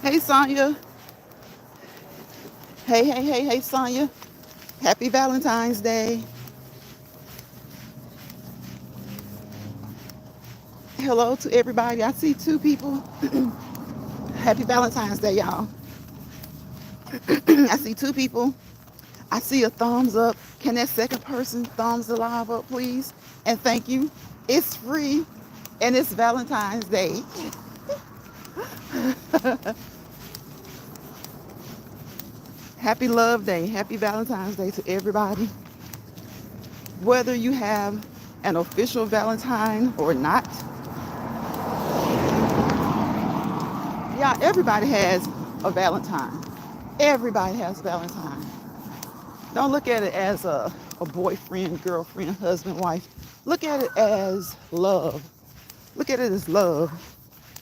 Hey, Sonya. Hey, Sonya. Happy Valentine's Day. Hello to everybody. I see two people. Happy Valentine's Day, y'all. I see two people. I see a thumbs up. Can that second person thumbs the live up, please? And thank you. It's free and it's Valentine's Day. Happy Love Day. Happy Valentine's Day to everybody. Whether you have an official Valentine or not, yeah, everybody has a Valentine. Everybody has a Valentine. Don't look at it as a boyfriend, girlfriend, husband, wife. Look at it as love. Look at it as love.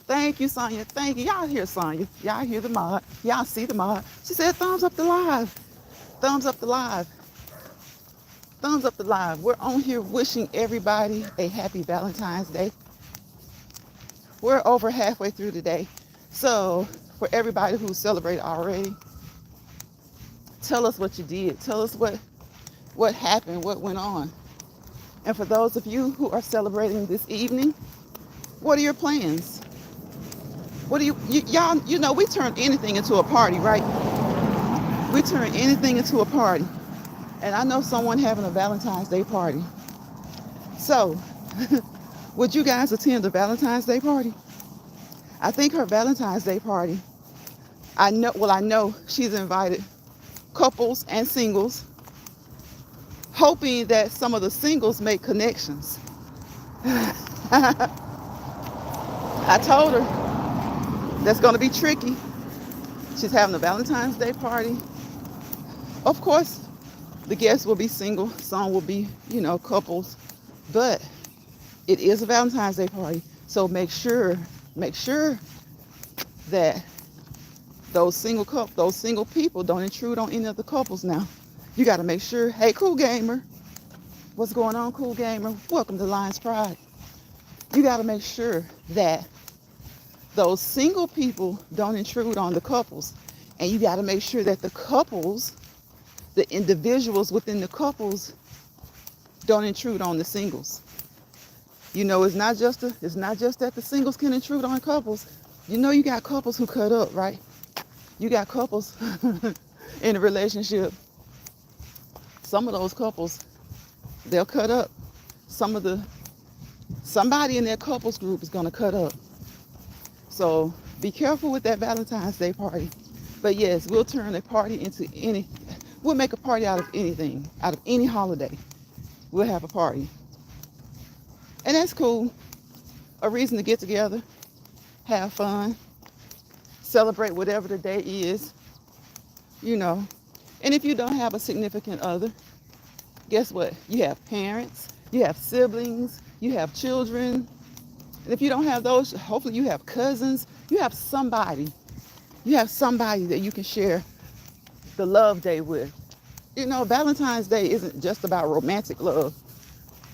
Thank you, Sonya. Thank you. Y'all hear Sonya. Y'all hear the mod. Y'all see the mod. She said thumbs up the live. Thumbs up the live. Thumbs up the live. We're on here wishing everybody a happy Valentine's Day. We're over halfway through the day. So for everybody who celebrated already, tell us what you did. Tell us what happened, what went on. And for those of you who are celebrating this evening, what are your plans? What do y'all, we turn anything into a party, right? We turn anything into a party. And I know someone having a Valentine's Day party. So, would you guys attend the Valentine's Day party? I think her Valentine's Day party, I know she's invited couples and singles, hoping that some of the singles make connections. I told her that's going to be tricky. She's having a Valentine's Day party. Of course, the guests will be single, some will be, couples, but it is a Valentine's Day party. So make sure that those single people don't intrude on any of the couples now. You got to make sure, hey, Cool Gamer, what's going on, Cool Gamer? Welcome to Lions Pride. You got to make sure that those single people don't intrude on the couples. And you got to make sure that the couples, the individuals within the couples, don't intrude on the singles. It's not just that the singles can intrude on couples. You got couples who cut up, right? You got couples in a relationship. Some of those couples, they'll cut up. Somebody in their couples group is gonna cut up. So be careful with that Valentine's Day party. But yes, we'll turn a party into we'll make a party out of anything, out of any holiday. We'll have a party. And that's cool. A reason to get together, have fun, celebrate whatever the day is, And if you don't have a significant other, guess what? You have parents, you have siblings, you have children. And if you don't have those, hopefully you have cousins, you have somebody. You have somebody that you can share the love day with. Valentine's Day isn't just about romantic love.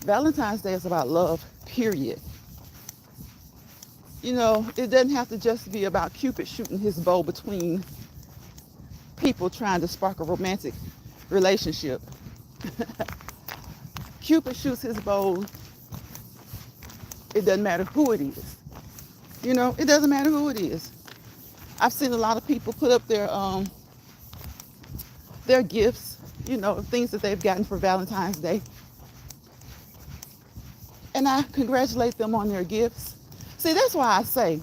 Valentine's Day is about love, period. It doesn't have to just be about Cupid shooting his bow between people trying to spark a romantic relationship. Cupid shoots his bow. It doesn't matter who it is. It doesn't matter who it is. I've seen a lot of people put up their gifts, things that they've gotten for Valentine's Day. And I congratulate them on their gifts. See, that's why I say,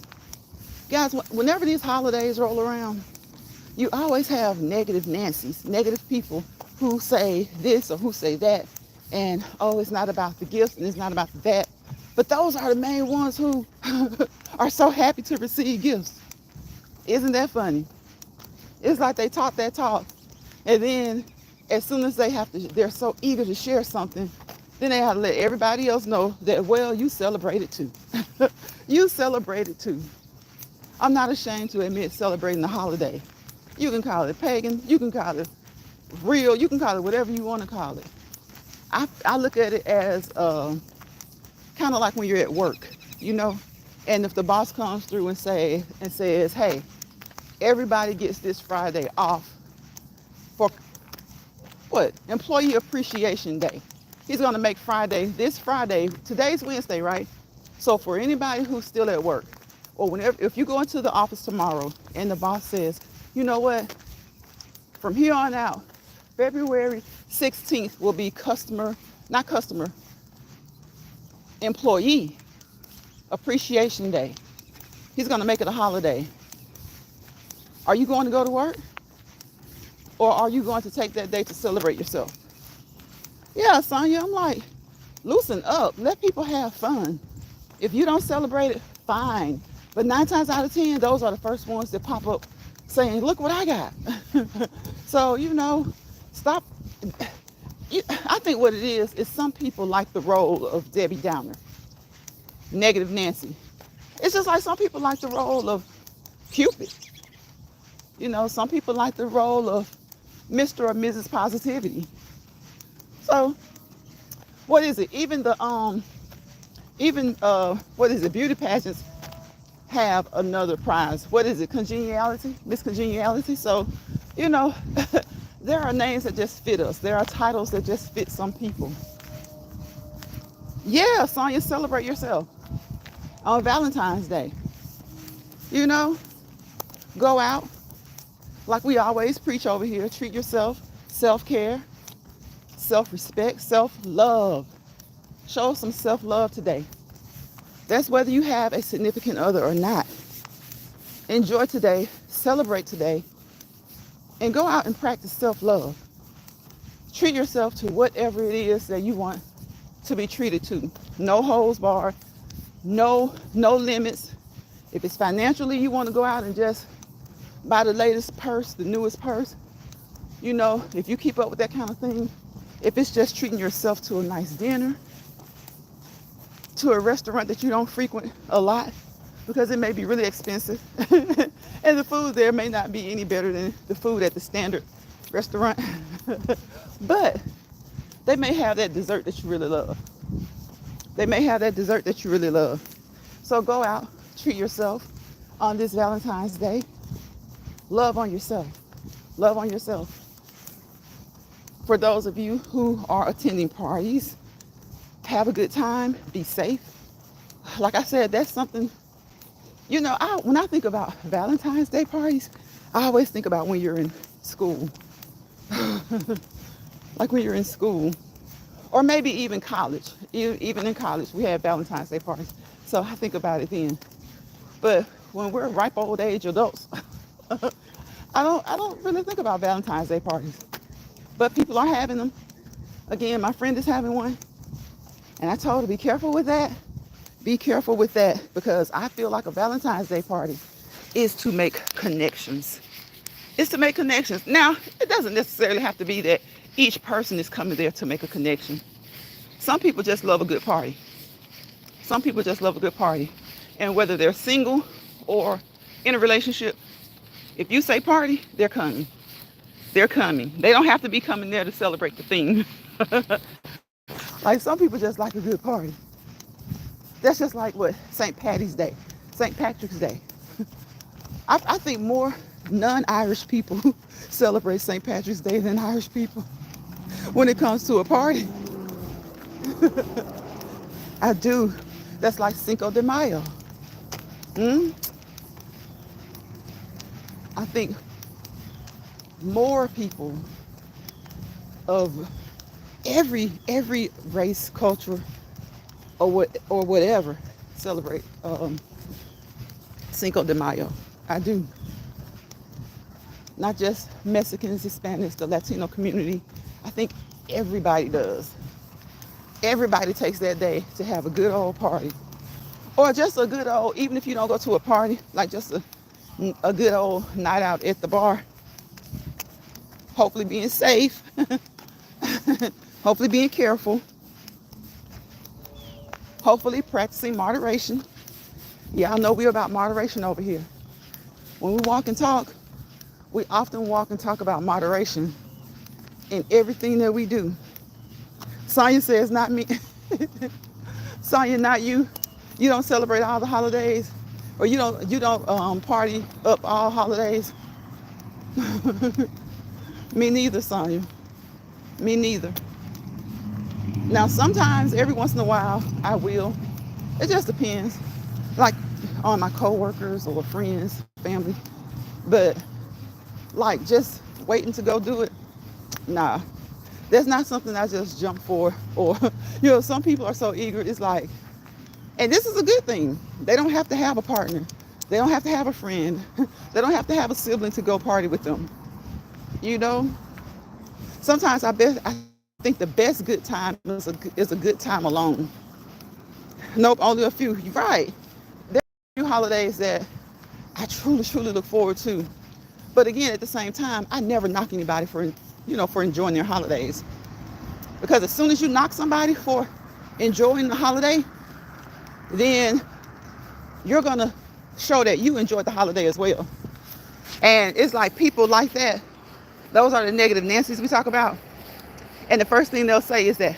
guys, whenever these holidays roll around, you always have negative Nancy's, negative people who say this or who say that. And, oh, it's not about the gifts and it's not about that. But those are the main ones who are so happy to receive gifts. Isn't that funny? It's like they talk that talk. And then as soon as they're so eager to share something, then they have to let everybody else know that, well, you celebrated too. You celebrated too. I'm not ashamed to admit celebrating the holiday. You can call it pagan, you can call it real, you can call it whatever you want to call it. I look at it as kind of like when you're at work, and if the boss comes through and says, hey, Everybody gets this Friday off for what? Employee Appreciation Day. He's going to make Friday, this Friday, today's Wednesday, right? So for anybody who's still at work, or whenever, if you go into the office tomorrow and the boss says, you know what, from here on out, February 16th will be employee appreciation day. He's going to make it a holiday. Are you going to go to work? Or are you going to take that day to celebrate yourself? Yeah, Sonya, I'm like, loosen up. Let people have fun. If you don't celebrate it, fine. But 9 times out of 10, those are the first ones that pop up saying, look what I got. So, stop. I think what it is some people like the role of Debbie Downer, negative Nancy. It's just like some people like the role of Cupid. Some people like the role of Mr. or Mrs. Positivity. So, what is it? Even beauty pageants have another prize. What is it? Congeniality? Miss Congeniality? So, there are names that just fit us. There are titles that just fit some people. Yeah, Sonya, celebrate yourself on Valentine's Day. Go out like we always preach over here. Treat yourself, self-care, self-respect, self-love. Show some self-love today. That's whether you have a significant other or not. Enjoy today, celebrate today, and go out and practice self-love. Treat yourself to whatever it is that you want to be treated to. No holds barred, no limits. If it's financially, you want to go out and just buy the latest purse, the newest purse, if you keep up with that kind of thing. If it's just treating yourself to a nice dinner, to a restaurant that you don't frequent a lot, because it may be really expensive, and the food there may not be any better than the food at the standard restaurant, but they may have that dessert that you really love. So go out, treat yourself on this Valentine's Day. Love on yourself. For those of you who are attending parties, have a good time, be safe. Like I said, that's something, when I think about Valentine's Day parties, I always think about when you're in school. Like when you're in school, or maybe even college. Even in college, we have Valentine's Day parties. So I think about it then. But when we're ripe old age adults, I don't really think about Valentine's Day parties. But people are having them. Again, my friend is having one. And I told her, be careful with that. Because I feel like a Valentine's Day party is to make connections. Now, it doesn't necessarily have to be that each person is coming there to make a connection. Some people just love a good party. And whether they're single or in a relationship, if you say party, they're coming. They don't have to be coming there to celebrate the theme. Like some people just like a good party. That's just like what? St. Patrick's Day. I think more non-Irish people celebrate St. Patrick's Day than Irish people when it comes to a party. I do. That's like Cinco de Mayo. I think more people of every race, culture, or whatever celebrate Cinco de Mayo. I do. Not just Mexicans, Hispanics, the Latino community. I think everybody does. Everybody takes that day to have a good old party. Or just a good old, even if you don't go to a party, like just a good old night out at the bar. Hopefully being safe. Hopefully being careful. Hopefully practicing moderation. Yeah, I know we're about moderation over here. When we walk and talk, we often walk and talk about moderation in everything that we do. Sonya says, not me. Sonya, not you. You don't celebrate all the holidays. Or you don't party up all holidays? Me neither, Sonya. Me neither. Now sometimes, every once in a while, I will. It just depends, like on my coworkers or friends, family. But like just waiting to go do it, nah. That's not something I just jump for. Or some people are so eager. It's like, and this is a good thing. They don't have to have a partner. They don't have to have a friend. They don't have to have a sibling to go party with them. You know, sometimes I think the best good time is a good time alone. Nope, only a few. You're right. There are a few holidays that I truly, truly look forward to. But again, at the same time, I never knock anybody for enjoying their holidays. Because as soon as you knock somebody for enjoying the holiday, then you're gonna show that you enjoyed the holiday as well. And it's like people like that. Those are the negative Nancy's we talk about. And the first thing they'll say is that,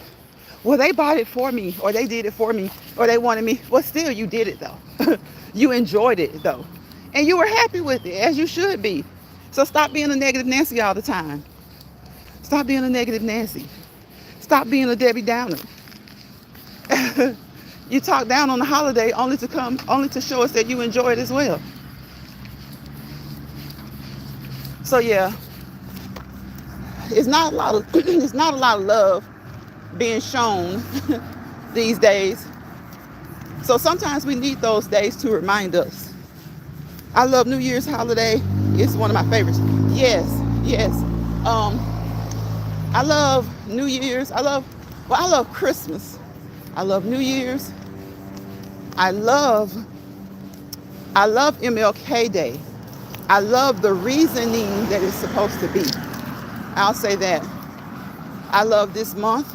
well, they bought it for me, or they did it for me, or they wanted me. Well, still, you did it though. You enjoyed it though. And you were happy with it, as you should be. So stop being a negative Nancy all the time. Stop being a negative Nancy. Stop being a Debbie Downer. You talk down on the holiday only to show us that you enjoy it as well. So yeah, it's not a lot of it's not a lot of love being shown these days. So sometimes we need those days to remind us. I love New Year's holiday. It's one of my favorites. Yes, yes. I love New Year's. I love Christmas. I love New Year's. I love MLK Day. I love the reasoning that it's supposed to be. I'll say that. I love this month,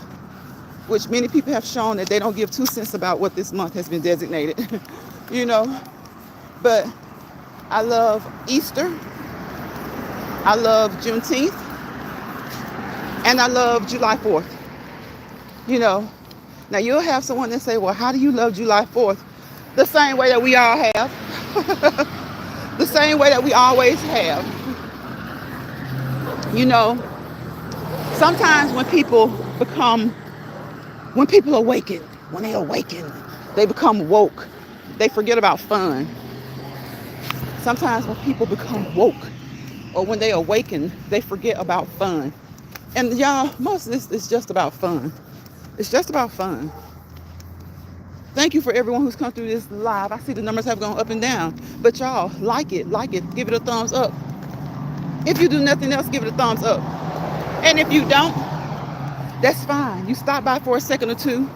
which many people have shown that they don't give 2 cents about what this month has been designated. But I love Easter. I love Juneteenth. And I love July 4th. Now you'll have someone that say, well, how do you love July 4th? The same way that we all have. The same way that we always have. Sometimes when people awaken, they become woke. They forget about fun. Sometimes when people become woke, or when they awaken, they forget about fun. And y'all, most of this is just about fun. It's just about fun. Thank you for everyone who's come through this live. I see the numbers have gone up and down. But y'all, like it, give it a thumbs up. If you do nothing else, give it a thumbs up. And if you don't, that's fine. You stop by for a second or two,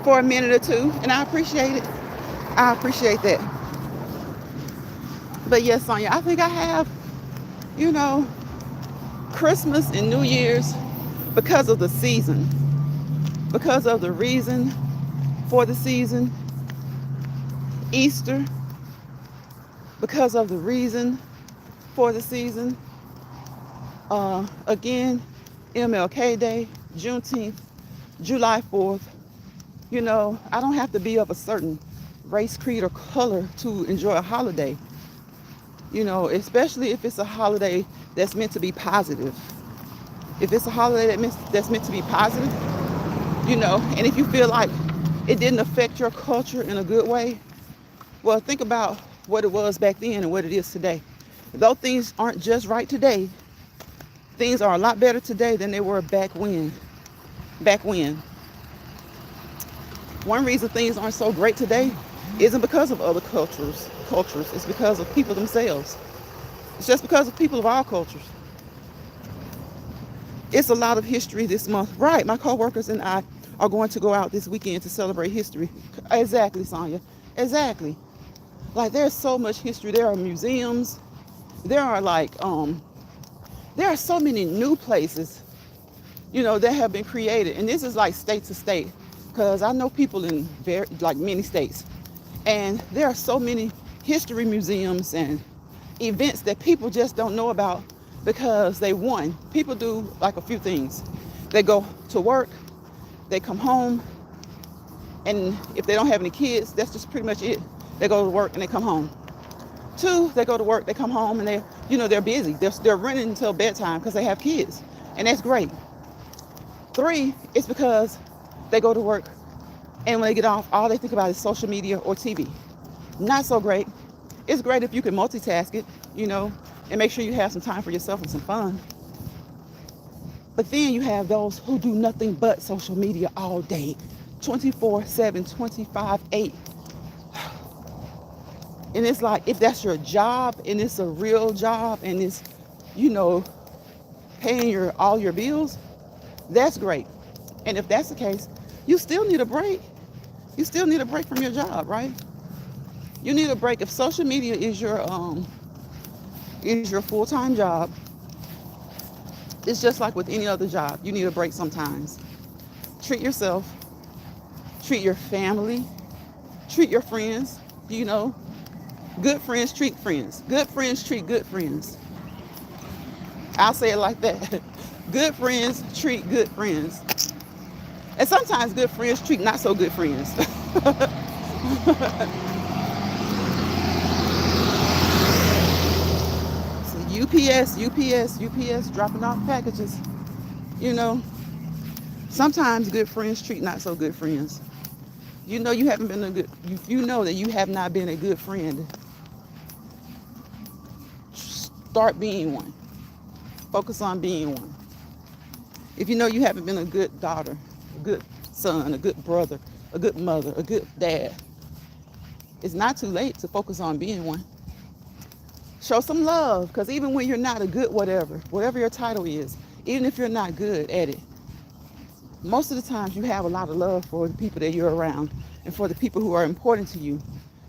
for a minute or two, and I appreciate it. I appreciate that. But yes, Sonya, I think I have, Christmas and New Year's because of the season, because of the reason for the season. Easter, because of the reason for the season. Again, MLK Day, Juneteenth, July 4th. I don't have to be of a certain race, creed, or color to enjoy a holiday. Especially if it's a holiday that's meant to be positive. If it's a holiday that's meant to be positive, and if you feel like it didn't affect your culture in a good way, well, think about what it was back then and what it is today. Though things aren't just right today, things are a lot better today than they were back when. One reason things aren't so great today isn't because of other cultures. It's because of people themselves. It's just because of people of all cultures. It's a lot of history this month. Right, my coworkers and I are going to go out this weekend to celebrate history. Exactly, Sonya. Exactly. Like, there's so much history. There are museums. There are there are so many new places, that have been created. And this is like state to state, because I know people in many states. And there are so many history museums and events that people just don't know about because people do like a few things. They go to work, they come home, and if they don't have any kids, that's just pretty much it. They go to work and they come home. Two, they go to work, they come home, and they're busy. They're running until bedtime because they have kids, and that's great. Three, it's because they go to work, and when they get off, all they think about is social media or TV. Not so great. It's great if you can multitask it, and make sure you have some time for yourself and some fun. But then you have those who do nothing but social media all day, 24/7, 25/8. And it's like, if that's your job and it's a real job and it's, paying all your bills, that's great. And if that's the case, you still need a break. You still need a break from your job, right? You need a break. If social media is your full-time job, it's just like with any other job. You need a break sometimes. Treat yourself, treat your family, treat your friends, Good friends treat friends. Good friends treat good friends. I'll say it like that. Good friends treat good friends. And sometimes good friends treat not so good friends. So UPS dropping off packages. Sometimes good friends treat not so good friends. You know that you have not been a good friend. Start being one. Focus on being one. If you know you haven't been a good daughter, a good son, a good brother, a good mother, a good dad, it's not too late to focus on being one. Show some love, because even when you're not a good whatever your title is, even if you're not good at it, most of the times you have a lot of love for the people that you're around and for the people who are important to you.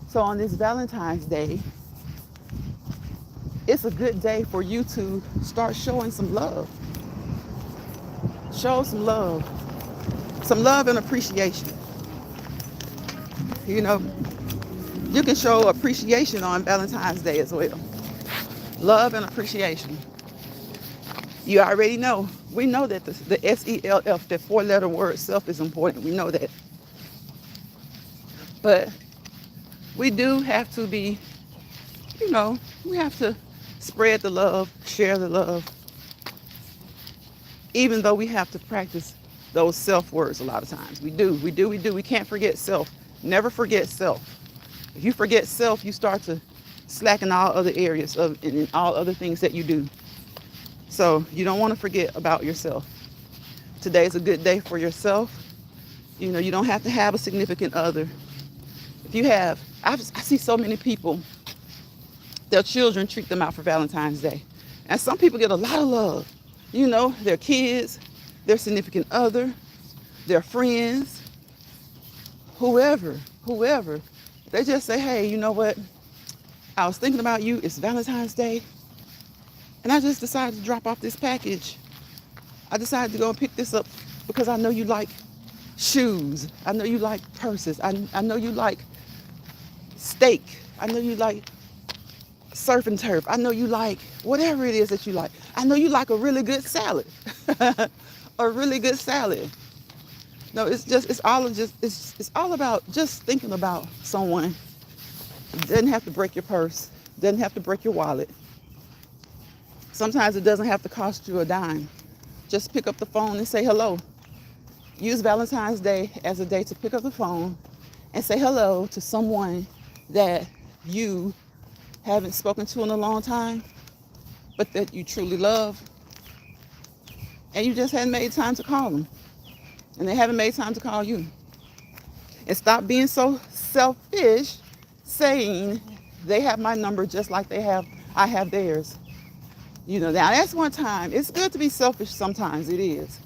So on this Valentine's Day, it's a good day for you to start showing some love. Show some love. Some love and appreciation. You can show appreciation on Valentine's Day as well. Love and appreciation. You already know. We know that the SELF, that 4-letter word, self, is important. We know that. But we do have to be, we have to spread the love, share the love, even though we have to practice those self words a lot of times. We do. We can't forget self. Never forget self. If you forget self, you start to slack in all other areas in all other things that you do. So you don't want to forget about yourself. Today is a good day for yourself. You don't have to have a significant other. If you have, I see so many people, their children treat them out for Valentine's Day. And some people get a lot of love. Their kids, their significant other, their friends, whoever. They just say, hey, you know what? I was thinking about you. It's Valentine's Day. And I just decided to drop off this package. I decided to go and pick this up because I know you like shoes. I know you like purses. I know you like steak. I know you like surf and turf. I know you like whatever it is that you like. I know you like a really good salad. A really good salad. No, it's all about just thinking about someone. It doesn't have to break your purse. It doesn't have to break your wallet. Sometimes it doesn't have to cost you a dime. Just pick up the phone and say hello. Use Valentine's Day as a day to pick up the phone and say hello to someone that you haven't spoken to in a long time, but that you truly love, and you just hadn't made time to call them, and they haven't made time to call you. And stop being so selfish, saying they have my number just like I have theirs. Now that's one time. It's good to be selfish sometimes, it is.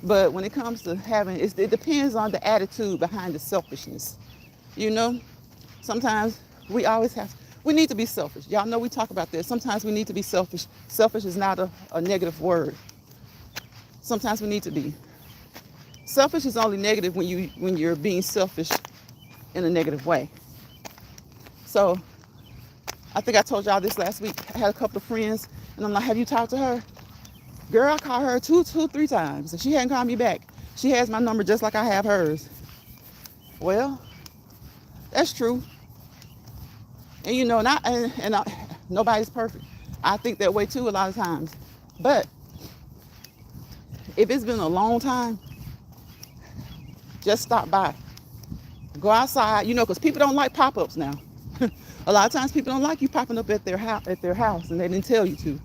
But when it comes to having, it depends on the attitude behind the selfishness. Sometimes we need to be selfish. Y'all know we talk about this. Sometimes we need to be selfish. Selfish is not a negative word. Sometimes we need to be. Selfish is only negative when you're being selfish in a negative way. So I think I told y'all this last week. I had a couple of friends, and I'm like, have you talked to her? Girl, I called her 3 times, and she hadn't called me back. She has my number just like I have hers. Well, that's true. And not nobody's perfect. I think that way too a lot of times. But if it's been a long time, just stop by. Go outside, because people don't like pop-ups now. A lot of times people don't like you popping up at their house and they didn't tell you to.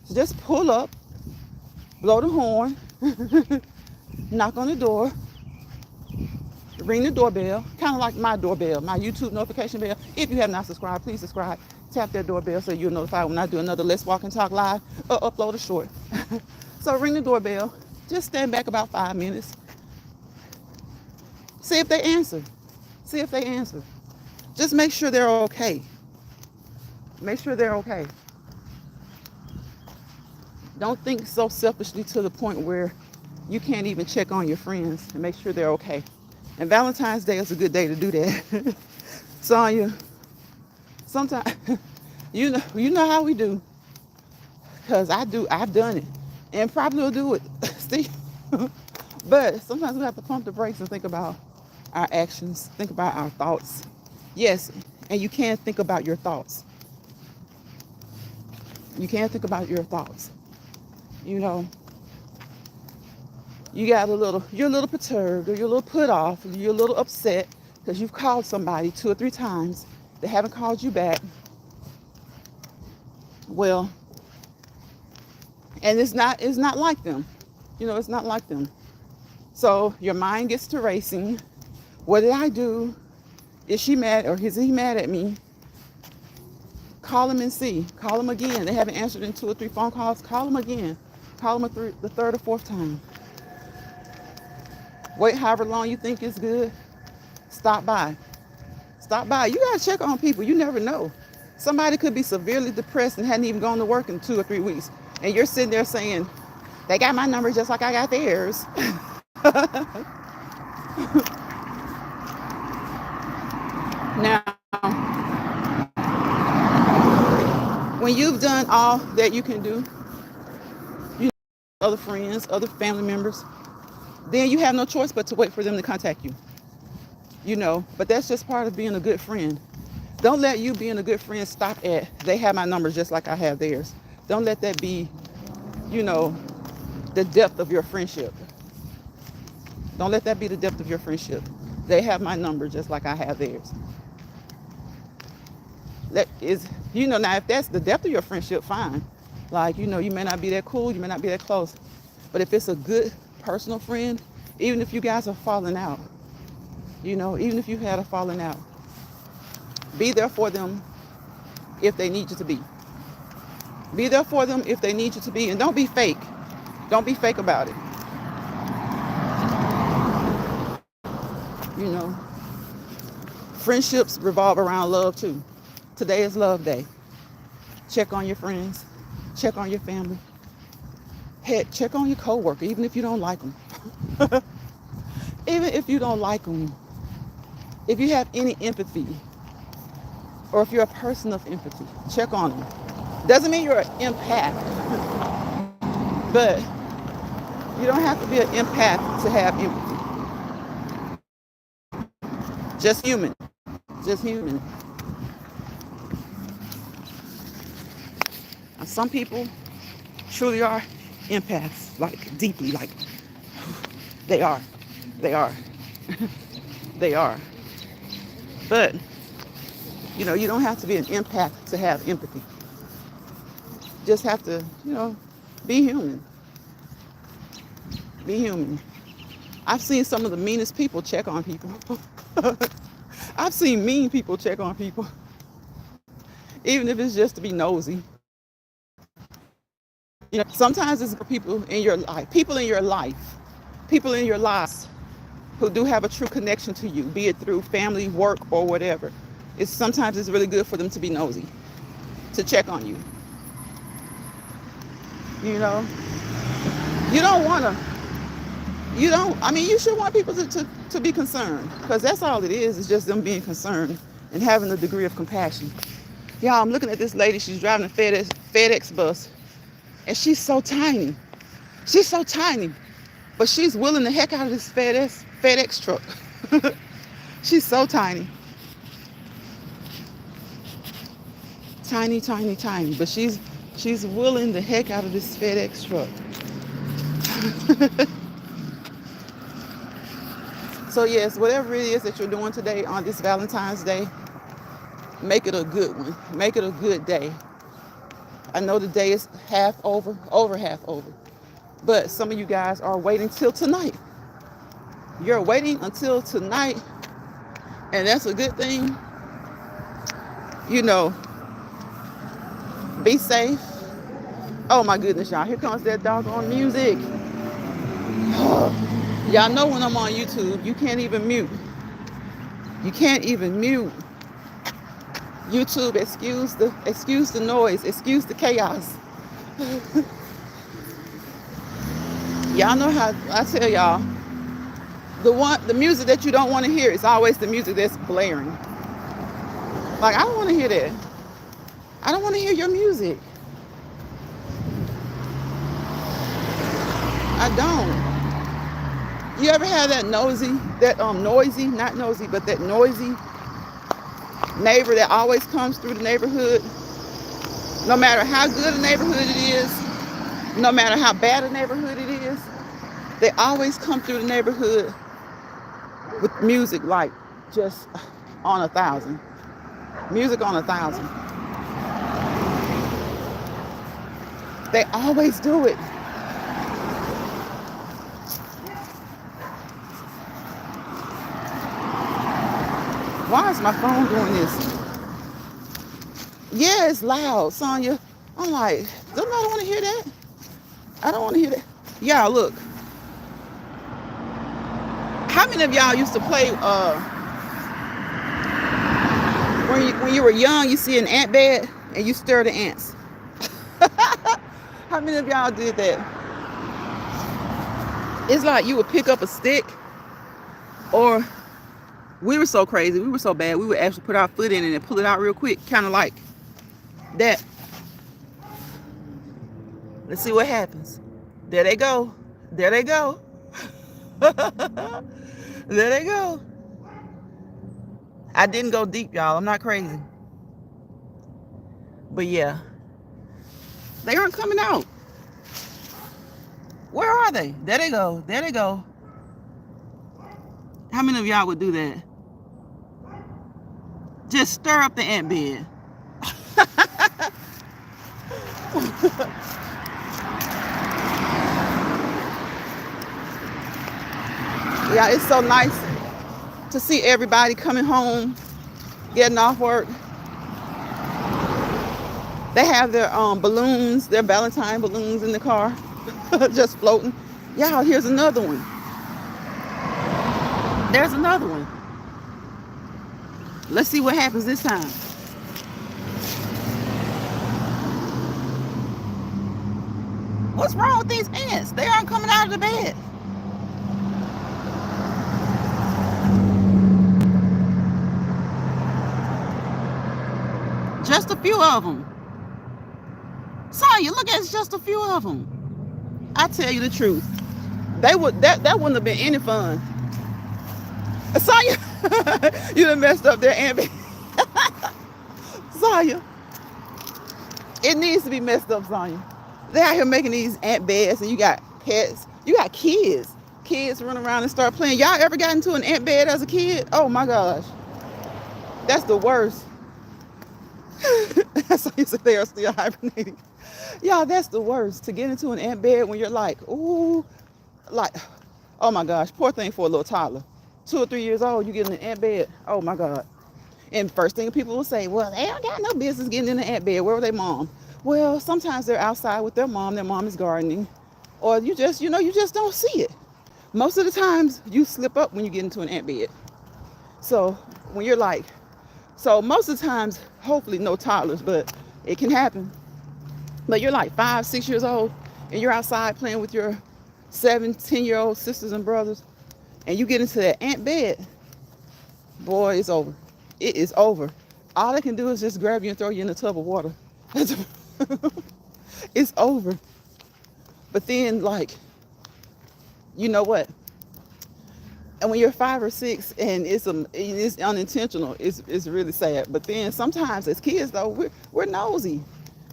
So just pull up, blow the horn, knock on the door, ring the doorbell, kind of like my doorbell, my YouTube notification bell. If you have not subscribed, please subscribe. Tap that doorbell so you're notified when I do another Let's Walk and Talk live or upload a short. So ring the doorbell. Just stand back about 5 minutes. See if they answer. Just make sure they're okay. Make sure they're okay. Don't think so selfishly to the point where you can't even check on your friends and make sure they're okay. And Valentine's Day is a good day to do that. Sonya, sometimes, you know how we do. Because I've done it. And probably will do it still. But sometimes we have to pump the brakes and think about our actions, think about our thoughts. Yes, and you can't think about your thoughts. You can't think about your thoughts. You got you're a little perturbed, or you're a little put off, or you're a little upset because you've called somebody 2 or 3 times. They haven't called you back. Well, and it's not like them. It's not like them. So your mind gets to racing. What did I do? Is she mad, or is he mad at me? Call them and see. Call them again. They haven't answered in 2 or 3 phone calls. Call them again. Call them the 3rd or 4th time. Wait however long you think is good. Stop by. You gotta check on people. You never know. Somebody could be severely depressed and hadn't even gone to work in 2 or 3 weeks. And you're sitting there saying, they got my number just like I got theirs. Now, when you've done all that you can do, other friends, other family members, then you have no choice but to wait for them to contact you. But that's just part of being a good friend. Don't let you being a good friend stop at, they have my numbers just like I have theirs. Don't let that be, the depth of your friendship. Don't let that be the depth of your friendship. They have my number just like I have theirs. That is, now if that's the depth of your friendship, fine. Like, you may not be that cool, you may not be that close. But if it's a good personal friend, even if you guys are falling out, even if you had a falling out, be there for them if they need you to be. Be there for them if they need you to be. And don't be fake. Don't be fake about it. Friendships revolve around love too. Today is Love Day. Check on your friends. Check on your family. Heck, check on your coworker, even if you don't like them. Even if you don't like them. If you have any empathy, or if you're a person of empathy, check on them. Doesn't mean you're an empath, but you don't have to be an empath to have empathy. Just human. Now, some people truly are empaths, like deeply, like they are. They are. But, you don't have to be an empath to have empathy. Just have to, be human. Be human. I've seen some of the meanest people check on people. I've seen mean people check on people. Even if it's just to be nosy. Sometimes it's for people in your lives who do have a true connection to you, be it through family, work, or whatever. Sometimes it's really good for them to be nosy, to check on you. You should want people to be concerned, because that's all it is just them being concerned and having a degree of compassion. Y'all, I'm looking at this lady, she's driving a FedEx bus, and she's so tiny, but she's willing the heck out of this FedEx truck. She's so tiny. tiny, tiny, tiny. But she's willing the heck out of this FedEx truck. So yes, whatever it is that you're doing today on this Valentine's Day, make it a good one. Make it a good day. I know the day is half over half over. But some of you guys are waiting till tonight. You're waiting until tonight, and that's a good thing. You know, be safe. Oh my goodness, y'all. Here comes that doggone music. Y'all know when I'm on YouTube, you can't even mute. You can't even mute. YouTube, excuse the noise, excuse the chaos. Y'all know how I tell y'all, the music that you don't want to hear is always the music that's blaring. Like, I don't want to hear that. I don't want to hear your music. I don't. You ever have that noisy, not nosy, but that noisy neighbor that always comes through the neighborhood? No matter how good a neighborhood it is, no matter how bad a neighborhood it is, they always come through the neighborhood with music like just on 1,000. Music on 1,000. They always do it. Why is my phone doing this? Yeah, it's loud, Sonya. I'm like, don't nobody want to hear that? I don't want to hear that. Yeah, look. How many of y'all used to play when you were young, you see an ant bed and you stir the ants? How many of y'all did that? It's like you would pick up a stick, or we were so crazy, we were so bad, we would actually put our foot in it and pull it out real quick, kind of like that. Let's see what happens. There they go. There they go. There they go. I didn't go deep, y'all. I'm not crazy. But yeah, they aren't coming out. Where are they? There they go. There they go. How many of y'all would do that? Just stir up the ant bed. Yeah, it's so nice to see everybody coming home, getting off work. They have their balloons, their Valentine balloons in the car, just floating. Yeah, here's another one. There's another one. Let's see what happens this time. What's wrong with these ants? They aren't coming out of the bed. Just a few of them. Sonya, look, it's just a few of them. I tell you the truth. That wouldn't have been any fun. Sonya, you done messed up their ant bed. Sonya, it needs to be messed up, Sonya. They're out here making these ant beds, and you got pets, you got kids. Kids run around and start playing. Y'all ever got into an ant bed as a kid? Oh my gosh. That's the worst. So you said they are still hibernating. Y'all, that's the worst. To get into an ant bed when you're like, ooh, like, oh my gosh, poor thing for a little toddler. 2 or 3 years old, you get in an ant bed. Oh my God. And first thing people will say, well, they don't got no business getting in an ant bed. Where were their mom? Well, sometimes they're outside with their mom. Their mom is gardening. Or you just don't see it. Most of the times you slip up when you get into an ant bed. So when you're like, so most of the times, hopefully no toddlers, but it can happen. But you're like 5, 6 years old, and you're outside playing with your 7, 10-year-old sisters and brothers, and you get into that ant bed, boy, it's over. It is over. All they can do is just grab you and throw you in a tub of water. It's over. But then, like, you know what? And when you're 5 or 6 and it's unintentional, it's really sad. But then sometimes as kids though, we're nosy.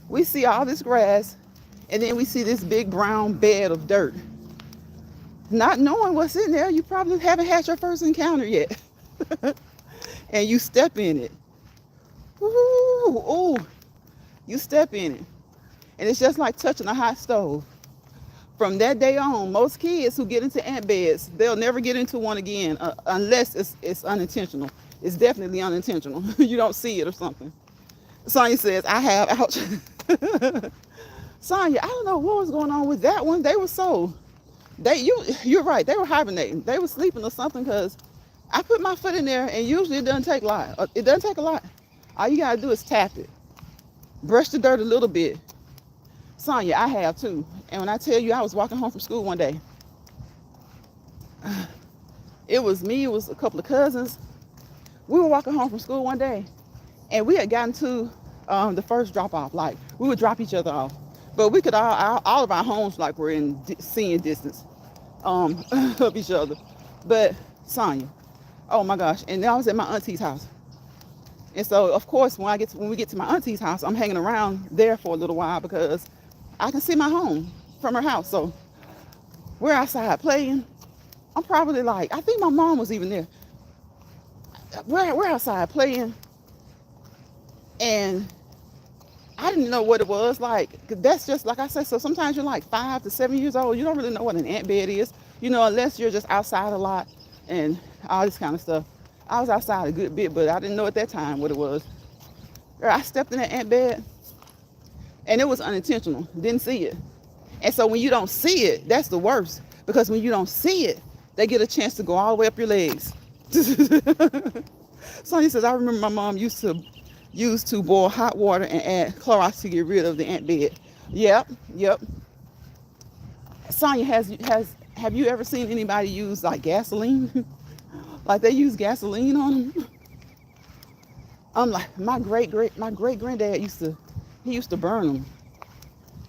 We see all this grass, and then we see this big brown bed of dirt. Not knowing what's in there, you probably haven't had your first encounter yet. And you step in it. Ooh, ooh, you step in it. And it's just like touching a hot stove. From that day on, most kids who get into ant beds, they'll never get into one again unless it's unintentional. It's definitely unintentional. You don't see it or something. Sonya says, I have, ouch. Sonya, I don't know what was going on with that one. They were you're right. They were hibernating. They were sleeping or something because I put my foot in there and usually it doesn't take a lot. It doesn't take a lot. All you gotta do is tap it. Brush the dirt a little bit. Sonya, I have too. And when I tell you I was walking home from school one day, it was me, it was a couple of cousins. We were walking home from school one day and we had gotten to the first drop off. Like we would drop each other off. But we could all of our homes like were in seeing distance of each other. But Sonya, oh my gosh. And then I was at my auntie's house. And so of course when we get to my auntie's house, I'm hanging around there for a little while because I can see my home from her house. So we're outside playing. I'm probably like, I think my mom was even there. We're outside playing. And I didn't know what it was. Like, that's just, like I said, so sometimes you're like 5 to 7 years old. You don't really know what an ant bed is, unless you're just outside a lot and all this kind of stuff. I was outside a good bit, but I didn't know at that time what it was. I stepped in that ant bed and it was unintentional. Didn't see it. And so when you don't see it, that's the worst. Because when you don't see it, they get a chance to go all the way up your legs. Sonya says, I remember my mom used to boil hot water and add Clorox to get rid of the ant bed. Yep. Sonya, have you ever seen anybody use like gasoline? Like they use gasoline on them? I'm like, my great granddad used to burn them.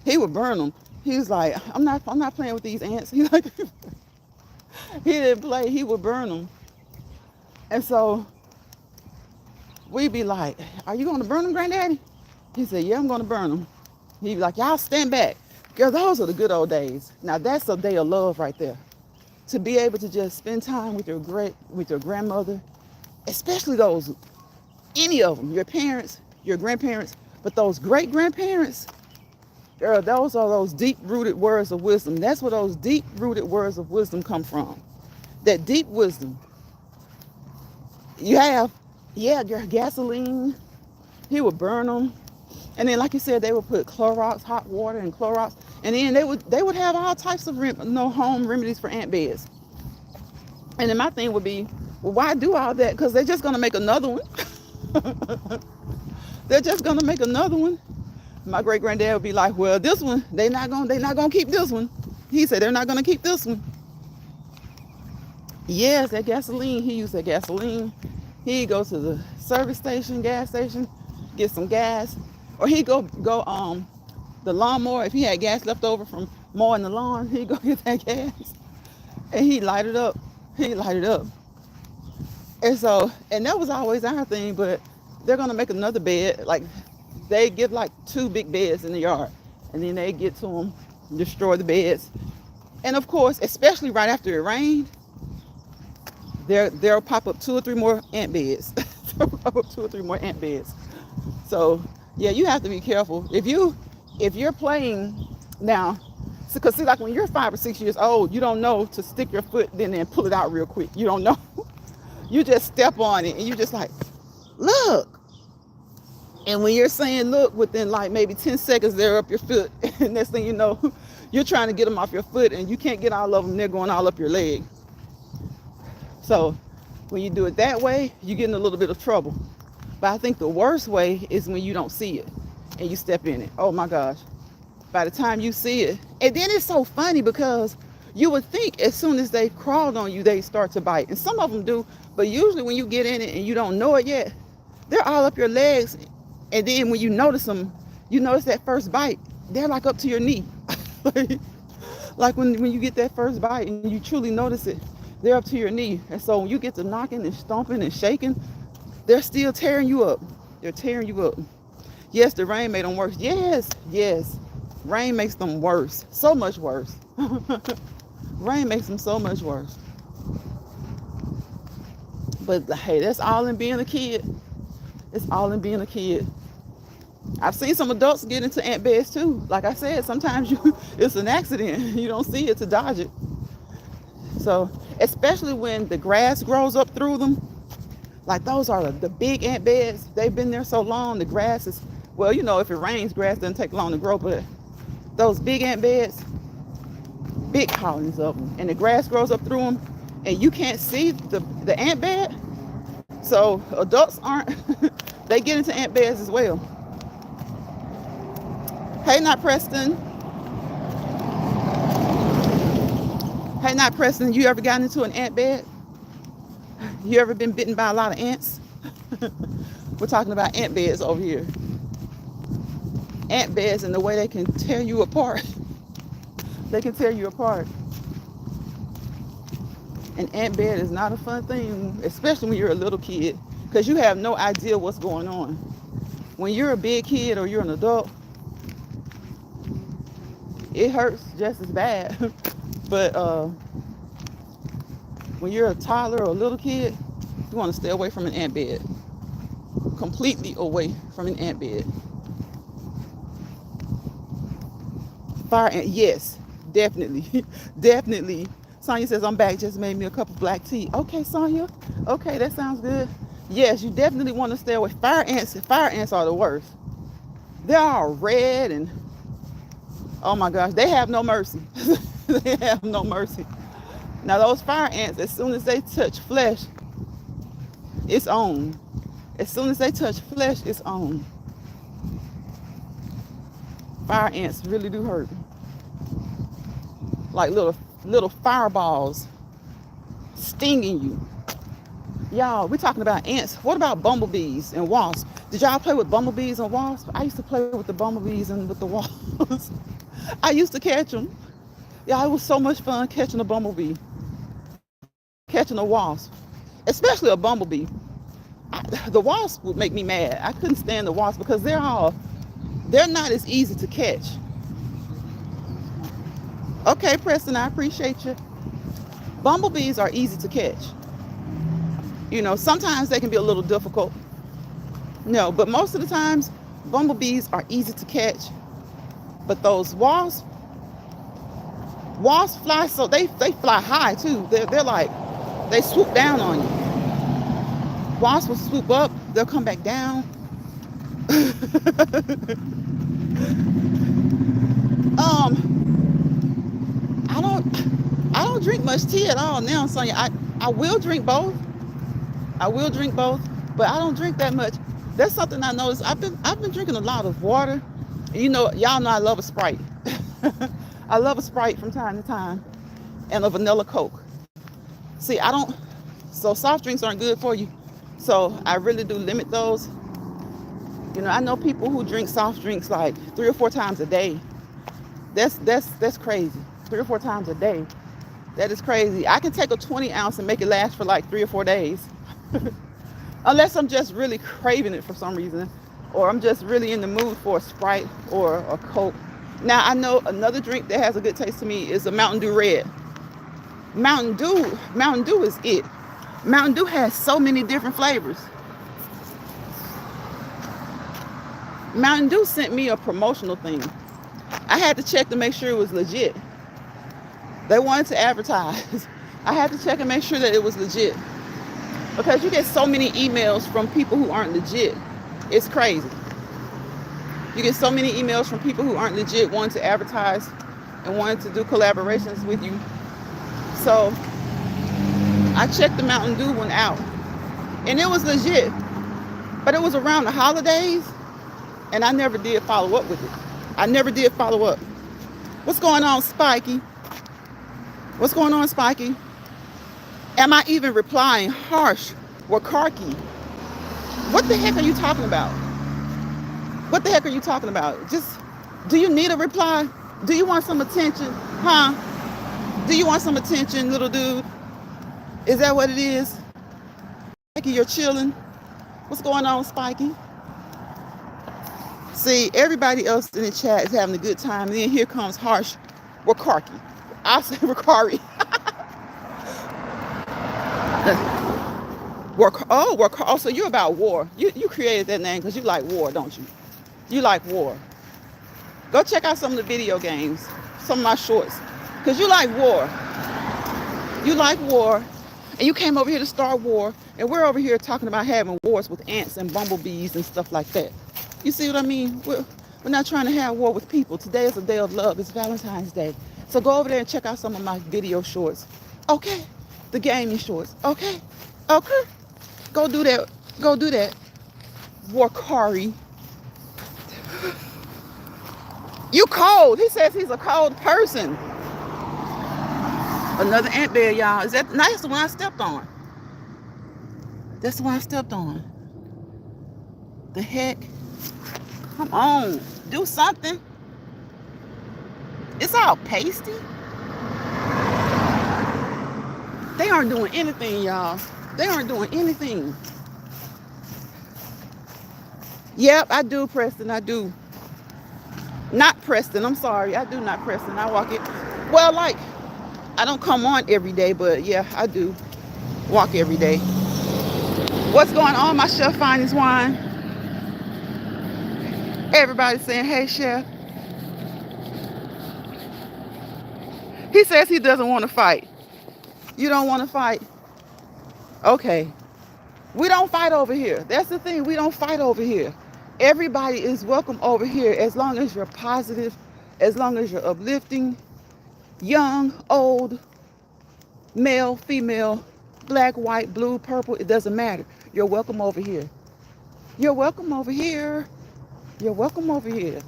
He would burn them. He was like, I'm not playing with these ants. He didn't play. He would burn them. And so we'd be like, are you going to burn them, Granddaddy? He said, yeah, I'm going to burn them. He'd be like, y'all stand back. Girl, those are the good old days. Now that's a day of love right there. To be able to just spend time with your grandmother, especially any of them, your parents, your grandparents, but those great grandparents, girl, those are those deep-rooted words of wisdom. That's where those deep-rooted words of wisdom come from. That deep wisdom. You have, your gasoline. He would burn them. And then, like you said, they would put Clorox, hot water and Clorox. And then they would have all types of home remedies for ant beds. And then my thing would be, well, why do all that? Because they're just going to make another one. They're just going to make another one. My great granddad would be like, well, this one, they're not gonna keep this one. He said they're not gonna keep this one. Yes, that gasoline. He used that gasoline. He'd go to the service station, gas station, get some gas, or he'd go the lawnmower. If he had gas left over from mowing the lawn, he'd go get that gas and he'd light it up. And that was always our thing. But they're gonna make another bed. Like they get like 2 big beds in the yard, and then they get to them, destroy the beds. And of course, especially right after it rained, they'll pop up 2 or 3 more ant beds. So yeah, you have to be careful. If you're playing now, because see, like when you're 5 or 6 years old, you don't know to stick your foot in there and pull it out real quick. You don't know. You just step on it and you just like, look. And when you're saying look, within like maybe 10 seconds, they're up your foot. And next thing you know, you're trying to get them off your foot and you can't get all of them. They're going all up your leg. So when you do it that way, you get in a little bit of trouble. But I think the worst way is when you don't see it and you step in it. Oh my gosh. By the time you see it. And then it's so funny because you would think as soon as they crawled on you, they start to bite. And some of them do. But usually when you get in it and you don't know it yet, they're all up your legs. And then when you notice them, you notice that first bite, they're like up to your knee. Like when you get that first bite and you truly notice it, They're up to your knee. And so when you get to knocking and stomping and shaking, they're still tearing you up. They're tearing you up. Yes, the rain made them worse. Yes, yes. Rain makes them worse. So much worse. Rain makes them so much worse. But hey, that's all in being a kid. It's all in being a kid. I've seen some adults get into ant beds too. Like I said, sometimes it's an accident. You don't see it to dodge it. So, especially when the grass grows up through them, like those are the big ant beds. They've been there so long, the grass is, well, if it rains, grass doesn't take long to grow, but those big ant beds, big colonies of them, and the grass grows up through them, and you can't see the ant bed. So adults aren't, they get into ant beds as well. Hey, not Preston. Hey, not Preston, you ever gotten into an ant bed? You ever been bitten by a lot of ants? We're talking about ant beds over here. Ant beds and the way they can tear you apart. They can tear you apart. An ant bed is not a fun thing, especially when you're a little kid, because you have no idea what's going on. When you're a big kid or you're an adult, it hurts just as bad. But when you're a toddler or a little kid, you want to stay away from an ant bed. Completely away from an ant bed. Fire ant, yes, definitely. Definitely. Sonia says, I'm back, just made me a cup of black tea. Okay, Sonia. Okay, that sounds good. Yes, you definitely want to stay away. Fire ants are the worst. They are red and, oh my gosh, they have no mercy. They have no mercy. Now those fire ants, as soon as they touch flesh, it's on. As soon as they touch flesh, it's on. Fire ants really do hurt. Like little fireballs stinging you. Y'all, we're talking about ants. What about bumblebees and wasps? Did y'all play with bumblebees and wasps? I used to play with the bumblebees and with the wasps. I used to catch them. Yeah, it was so much fun catching a bumblebee, catching a wasp, especially a bumblebee. The wasp would make me mad. I couldn't stand the wasp because they're not as easy to catch. Okay, Preston, I appreciate you. Bumblebees are easy to catch. Sometimes they can be a little difficult. No, but most of the times, bumblebees are easy to catch. But those wasps fly, so they fly high too. They're like, they swoop down on you. Wasps will swoop up, they'll come back down. I don't drink much tea at all now, Sonia. I will drink both. But I don't drink that much. That's something I noticed. I've been drinking a lot of water. Y'all know I love a Sprite. I love a Sprite from time to time, and a vanilla Coke. See, so soft drinks aren't good for you. So I really do limit those. I know people who drink soft drinks like 3 or 4 times a day. That's crazy. 3 or 4 times a day. That is crazy. I can take a 20 ounce and make it last for like 3 or 4 days. Unless I'm just really craving it for some reason, or I'm just really in the mood for a Sprite or a Coke. Now, I know another drink that has a good taste to me is a Mountain Dew Red. Mountain Dew is it. Mountain Dew has so many different flavors. Mountain Dew sent me a promotional thing. I had to check to make sure it was legit. They wanted to advertise. I had to check and make sure that it was legit. Because you get so many emails from people who aren't legit. It's crazy. You get so many emails from people who aren't legit, wanting to advertise and wanting to do collaborations with you. So I checked the Mountain Dew one out, and it was legit. But it was around the holidays, and I never did follow up with it. I never did follow up. What's going on, Spiky? What's going on, Spiky? Am I even replying harsh or carky? What the heck are you talking about? What the heck are you talking about? Do you need a reply? Do you want some attention? Huh? Do you want some attention, little dude? Is that what it is? Spiky, you're chilling. What's going on, Spiky? See, everybody else in the chat is having a good time. And then here comes Harsh Wakarki. I say Wakari. Oh, so you're about war. You created that name because you like war, don't you? You like war. Go check out some of the video games, some of my shorts. Because you like war. You like war. And you came over here to start war. And we're over here talking about having wars with ants and bumblebees and stuff like that. You see what I mean? We're not trying to have war with people. Today is a day of love. It's Valentine's Day. So go over there and check out some of my video shorts. Okay? The gaming shorts. Okay? Okay? Go do that. Go do that. Wakari. You cold. He says he's a cold person. Another ant bear, y'all. Is that nice? The one I stepped on. That's the one I stepped on. The heck? Come on. Do something. It's all pasty. They aren't doing anything, y'all. They aren't doing anything. Yep, I do, Preston. I do. Not Preston. I'm sorry. I do not Preston. I walk it. Well, like, I don't come on every day, but yeah, I do walk every day. What's going on, my Chef Finest Wine? Everybody saying, hey, Chef. He says he doesn't want to fight. You don't want to fight? Okay. We don't fight over here. That's the thing. We don't fight over here. Everybody is welcome over here as long as you're positive, as long as you're uplifting, young, old, male, female, black, white, blue, purple. It doesn't matter. You're welcome over here. You're welcome over here. You're welcome over here.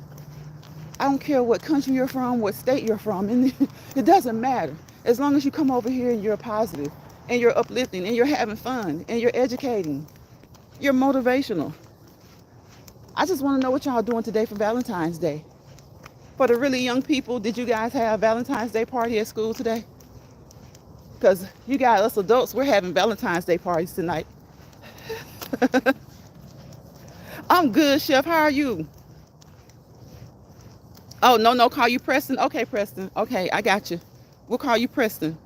I don't care what country you're from, what state you're from. And it doesn't matter. As long as you come over here and you're positive and you're uplifting and you're having fun and you're educating, you're motivational. I just want to know what y'all doing today for Valentine's Day. For the really young people, did you guys have a Valentine's Day party at school today? Because you guys, us adults, we're having Valentine's Day parties tonight. I'm good, Chef. How are you? Oh, no, call you Preston? Okay, Preston. Okay, I got you. We'll call you Preston.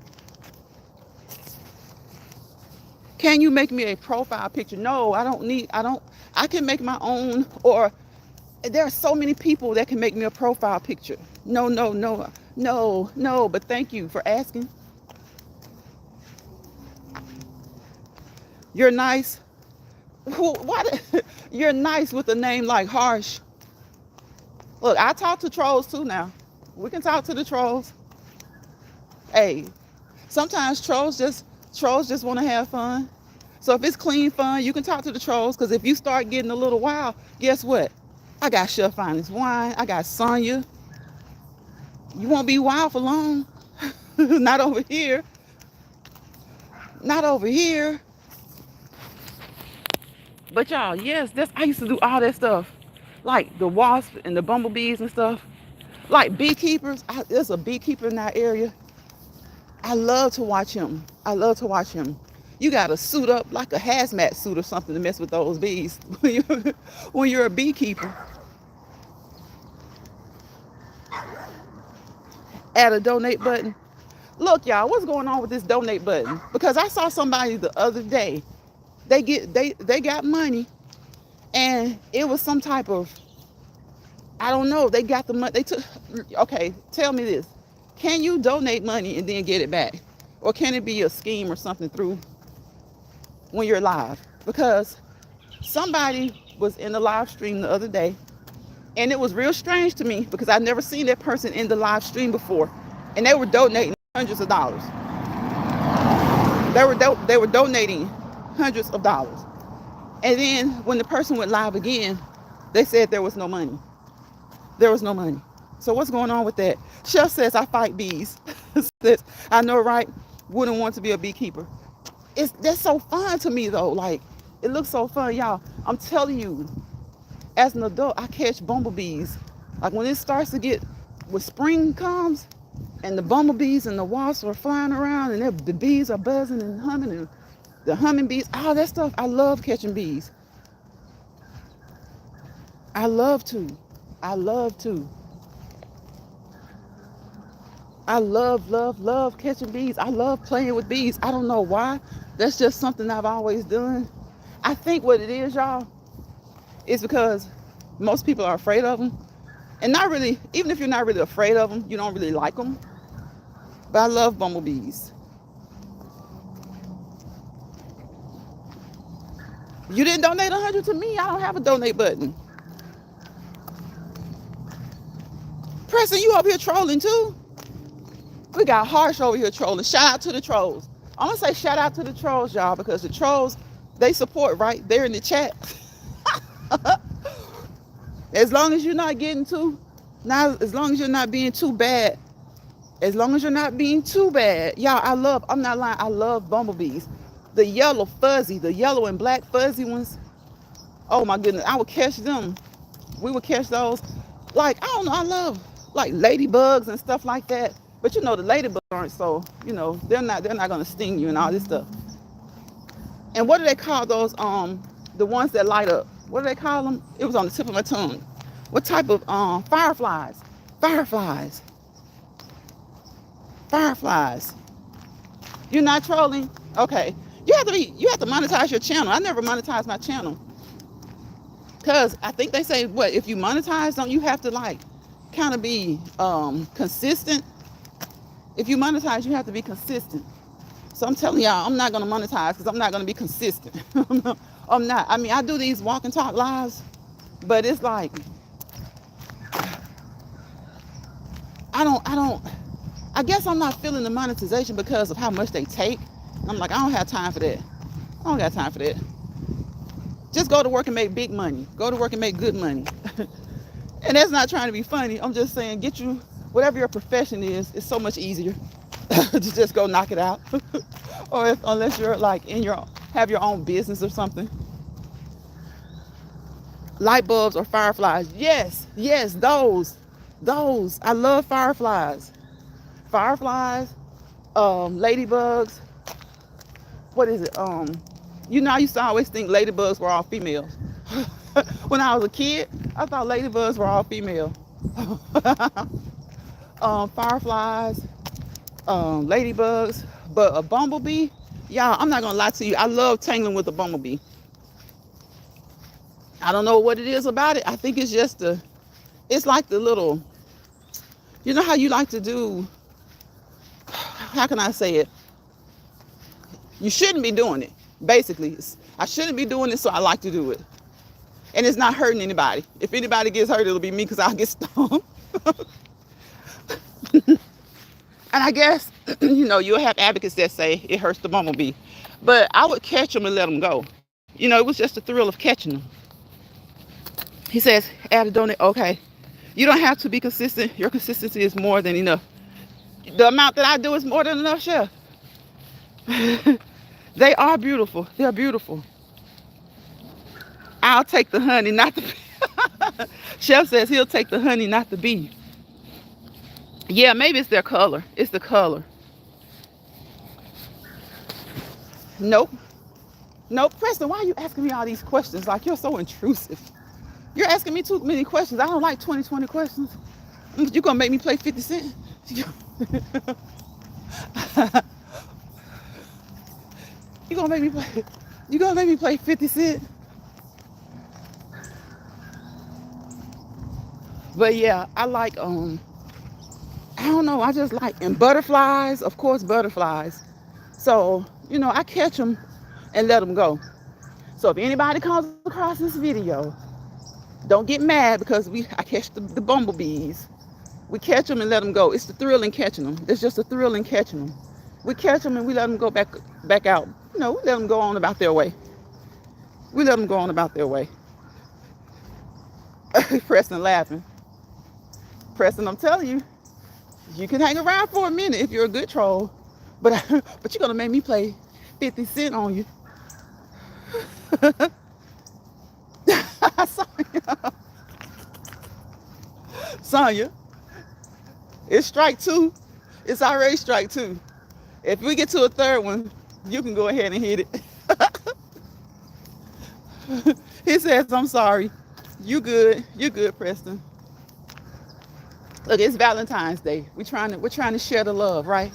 Can you make me a profile picture? No, I can make my own, or there are so many people that can make me a profile picture. No, but thank you for asking. You're nice. What? You're nice with a name like Harsh. Look, I talk to trolls too now. We can talk to the trolls. Hey, sometimes trolls just want to have fun. So if it's clean fun, you can talk to the trolls. Because if you start getting a little wild, guess what? I got Chef Finest Wine. I got Sonya. You won't be wild for long. Not over here. Not over here. But y'all, yes, I used to do all that stuff. Like the wasps and the bumblebees and stuff. Like beekeepers. There's a beekeeper in that area. I love to watch him. You got to suit up like a hazmat suit or something to mess with those bees when you're a beekeeper. Add a donate button. Look, y'all, what's going on with this donate button? Because I saw somebody the other day. They got money, and it was some type of, I don't know. They got the money. They took. Okay, tell me this. Can you donate money and then get it back? Or can it be a scheme or something through when you're live? Because somebody was in the live stream the other day, and it was real strange to me because I've never seen that person in the live stream before, and they were donating hundreds of dollars. They were donating hundreds of dollars. And then when the person went live again, they said there was no money. There was no money. So what's going on with that? Chef says, I fight bees. I know, right? Wouldn't want to be a beekeeper. That's so fun to me, though. Like, it looks so fun, y'all. I'm telling you, as an adult, I catch bumblebees. Like, when it starts to get, when spring comes and the bumblebees and the wasps are flying around, and the bees are buzzing and humming, and the humming bees, all that stuff. I love catching bees. I love to. I love to. I love catching bees. I love playing with bees. I don't know why. That's just something I've always done. I think what it is, y'all, is because most people are afraid of them. And not really, even if you're not really afraid of them, you don't really like them. But I love bumblebees. You didn't donate 100 to me. I don't have a donate button. Preston, you up here trolling too? We got Harsh over here trolling. Shout out to the trolls. I'm gonna say shout out to the trolls, y'all, because the trolls, they support right there in the chat. As long as you're not getting too, now as long as you're not being too bad, as long as you're not being too bad, y'all, I'm not lying, I love bumblebees. The yellow fuzzy, the yellow and black fuzzy ones. Oh my goodness, I would catch them. We would catch those. Like, I don't know, I love like ladybugs and stuff like that. But you know, the ladybugs aren't so, you know, they're not gonna sting you and all this stuff. And what do they call those? The ones that light up. What do they call them? It was on the tip of my tongue. What type of fireflies? Fireflies. Fireflies. You're not trolling? Okay. You have to monetize your channel. I never monetized my channel. Cause I think they say what, if you monetize, don't you have to like kind of be consistent? If you monetize, you have to be consistent. So I'm telling y'all, I'm not gonna monetize because I'm not gonna be consistent. I'm not. I mean, I do these walk and talk lives, but it's like I guess I'm not feeling the monetization because of how much they take. I'm like, I don't have time for that. I don't got time for that. Just go to work and make big money. Go to work and make good money. And that's not trying to be funny. I'm just saying, get you whatever your profession is. It's so much easier to just go knock it out. Or unless you're like have your own business or something. Light bulbs or fireflies. Yes, those. I love fireflies. Fireflies, ladybugs. What is it? You know, I used to always think ladybugs were all females. When I was a kid, I thought ladybugs were all female. Fireflies, ladybugs, but a bumblebee, y'all, I'm not gonna lie to you. I love tangling with a bumblebee. I don't know what it is about it. I think it's just it's like the little, you know how you like to do, how can I say it? You shouldn't be doing it. Basically, I shouldn't be doing it, so I like to do it. And it's not hurting anybody. If anybody gets hurt, it'll be me because I'll get stung. And I guess, you know, you'll have advocates that say it hurts the bumblebee. But I would catch them and let them go. You know, it was just the thrill of catching them. He says, add a donate. Okay. You don't have to be consistent. Your consistency is more than enough. The amount that I do is more than enough, Chef. They are beautiful. They're beautiful. I'll take the honey, not the bee. Chef says he'll take the honey, not the bee. Yeah, maybe it's their color. It's the color. Nope. Preston, why are you asking me all these questions? Like, you're so intrusive. You're asking me too many questions. I don't like 20 questions. You're going to make me play 50 Cent? You're going to make me play 50 Cent? But yeah, I like, I don't know, I just like, and butterflies, of course, butterflies. So, you know, I catch them and let them go. So if anybody comes across this video, don't get mad because I catch the bumblebees. We catch them and let them go. It's the thrill in catching them. It's just a thrill in catching them. We catch them and we let them go back out. You know, we let them go on about their way. Preston laughing. Preston, I'm telling you, you can hang around for a minute if you're a good troll, but you're gonna make me play 50 Cent on you. Sonya, it's strike 2. It's already strike two. If we get to a third one, you can go ahead and hit it. He says, I'm sorry. You good. You good, Preston. Look, it's Valentine's Day. We're trying to share the love, right?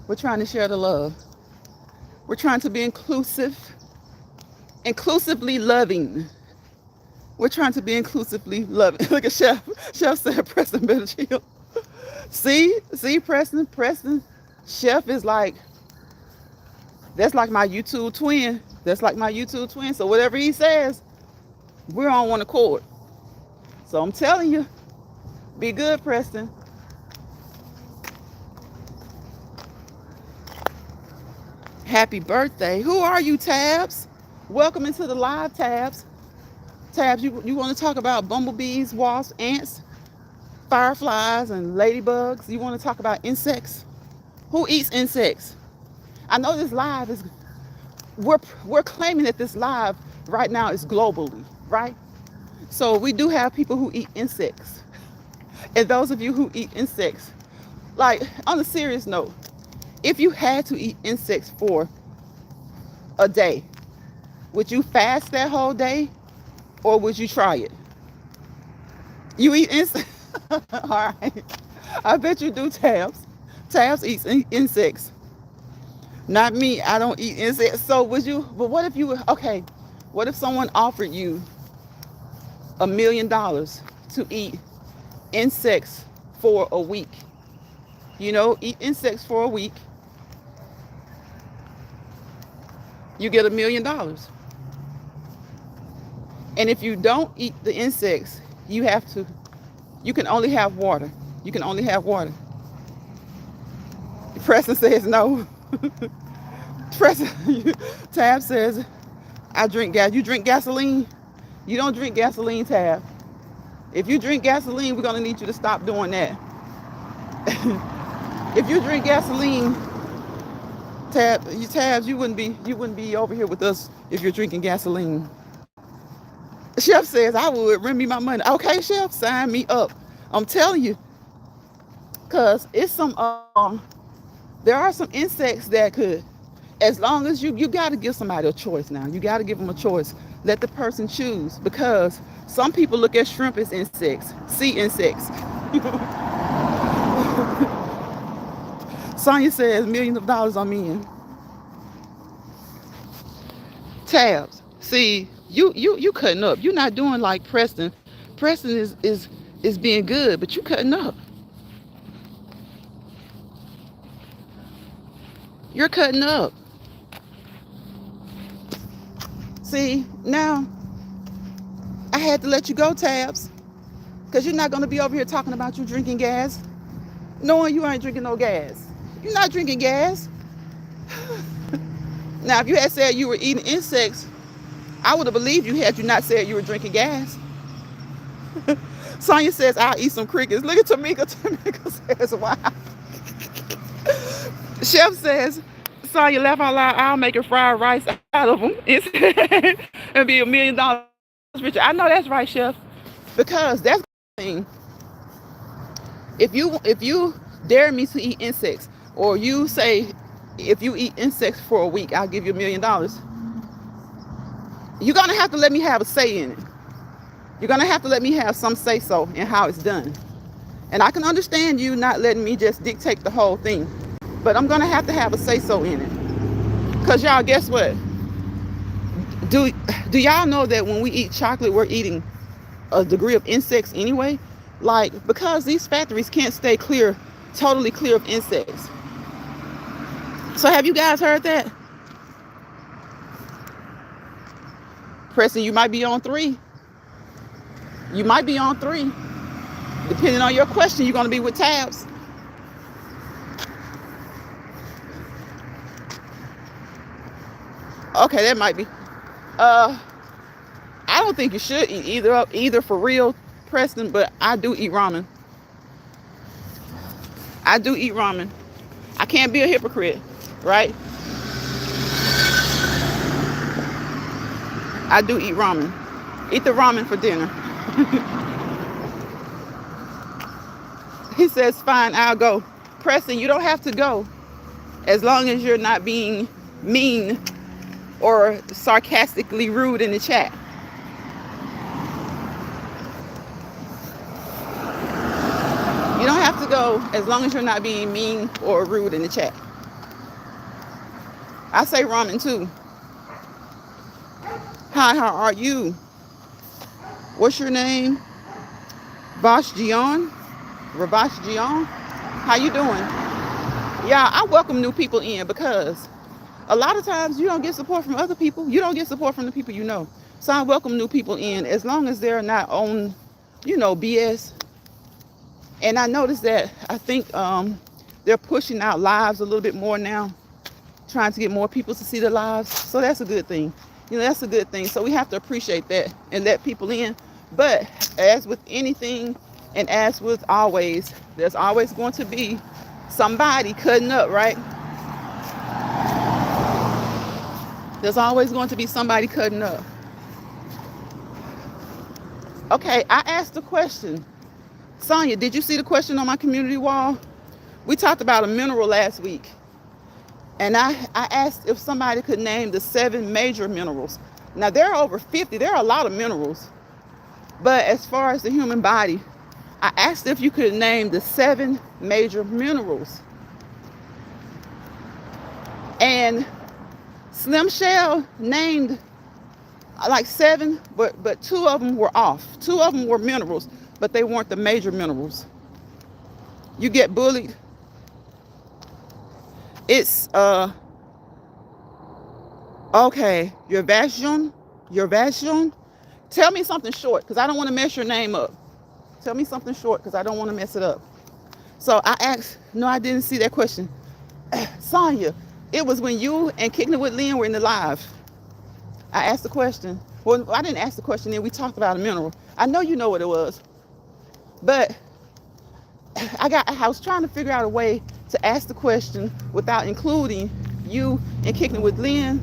We're trying to share the love. We're trying to be inclusive, inclusively loving. We're trying to be inclusively loving. Look at Chef. Chef said Preston better chill. See, Preston. Chef is like, that's like my YouTube twin. That's like my YouTube twin. So whatever he says, we're on one accord. So I'm telling you, be good, Preston. Happy birthday. Who are you, Tabs? Welcome into the live, Tabs. Tabs, you want to talk about bumblebees, wasps, ants, fireflies, and ladybugs? You want to talk about insects? Who eats insects? I know this live is, we're claiming that this live right now is globally, right? So we do have people who eat insects. And those of you who eat insects, like on a serious note, if you had to eat insects for a day, would you fast that whole day or would you try it? You eat insects? All right. I bet you do, Tabs. Tabs eats insects. Not me. I don't eat insects. So would you, but what if you were, okay, what if someone offered you $1 million to eat insects for a week? You know, eat insects for a week. You get $1 million. And if you don't eat the insects, you can only have water. You can only have water. Preston says no. Preston, Tab says, I drink gas. You drink gasoline? You don't drink gasoline, Tab. If you drink gasoline, we're gonna need you to stop doing that. If you drink gasoline, Tabs, you wouldn't be over here with us if you're drinking gasoline. Chef says I would. Rent me my money. Okay, Chef, sign me up. I'm telling you, cause it's there are some insects that could, as long as you got to give somebody a choice now. You got to give them a choice. Let the person choose, because some people look at shrimp as insects, sea insects. Sonya says millions of dollars on men. Tabs. See, you cutting up. You're not doing like Preston. Preston is being good, but you cutting up. You're cutting up. See, now I had to let you go, Tabs, because you're not going to be over here talking about you drinking gas, knowing you ain't drinking no gas. You're not drinking gas. Now, if you had said you were eating insects, I would have believed you had you not said you were drinking gas. Sonya says, I'll eat some crickets. Look at Tamika. Tamika says, wow. Chef says, Sonya, laugh out loud. I'll make a fried rice out of them. And be $1 million richer. I know that's right, Chef. Because that's the thing. If you dare me to eat insects, or you say, if you eat insects for a week, I'll give you $1 million. You're going to have to let me have a say in it. You're going to have to let me have some say so in how it's done. And I can understand you not letting me just dictate the whole thing. But I'm going to have a say so in it. Because y'all, guess what? Do y'all know that when we eat chocolate, we're eating a degree of insects anyway? Like, because these factories can't stay totally clear of insects. So have you guys heard that? Preston, you might be on 3. You might be on 3. Depending on your question, you're going to be with Tabs. Okay, that might be. I don't think you should eat either for real, Preston, but I do eat ramen. I do eat ramen. I can't be a hypocrite, right? I do eat ramen. Eat the ramen for dinner. He says, fine, I'll go. Preston, you don't have to go as long as you're not being mean or sarcastically rude in the chat. You don't have to go as long as you're not being mean or rude in the chat. I say ramen too. Hi, how are you? What's your name? Vash Jion? Ravash Jion? How you doing? Yeah, I welcome new people in because a lot of times you don't get support from other people. You don't get support from the people you know. So I welcome new people in as long as they're not on, BS. And I noticed that I think they're pushing out lives a little bit more now, trying to get more people to see the lives. So that's a good thing. That's a good thing. So we have to appreciate that and let people in. But as with anything and as with always, there's always going to be somebody cutting up, right? There's always going to be somebody cutting up. Okay, I asked a question. Sonia, did you see the question on my community wall? We talked about a mineral last week. And I asked if somebody could name the 7 major minerals. Now, there are over 50. There are a lot of minerals. But as far as the human body, I asked if you could name the 7 major minerals. And Slim Shell named like 7, but 2 of them were off. 2 of them were minerals, but they weren't the major minerals. You get bullied. It's okay, your Vashon. Tell me something short, because I don't want to mess your name up. Tell me something short, because I don't want to mess it up. So I asked, no, I didn't see that question. Sonia, it was when you and Kicking It with Lynn were in the live. I asked the question. Well, I didn't ask the question, then we talked about a mineral. I know you know what it was. But I was trying to figure out a way to ask the question without including you and Kicking It with Lynn,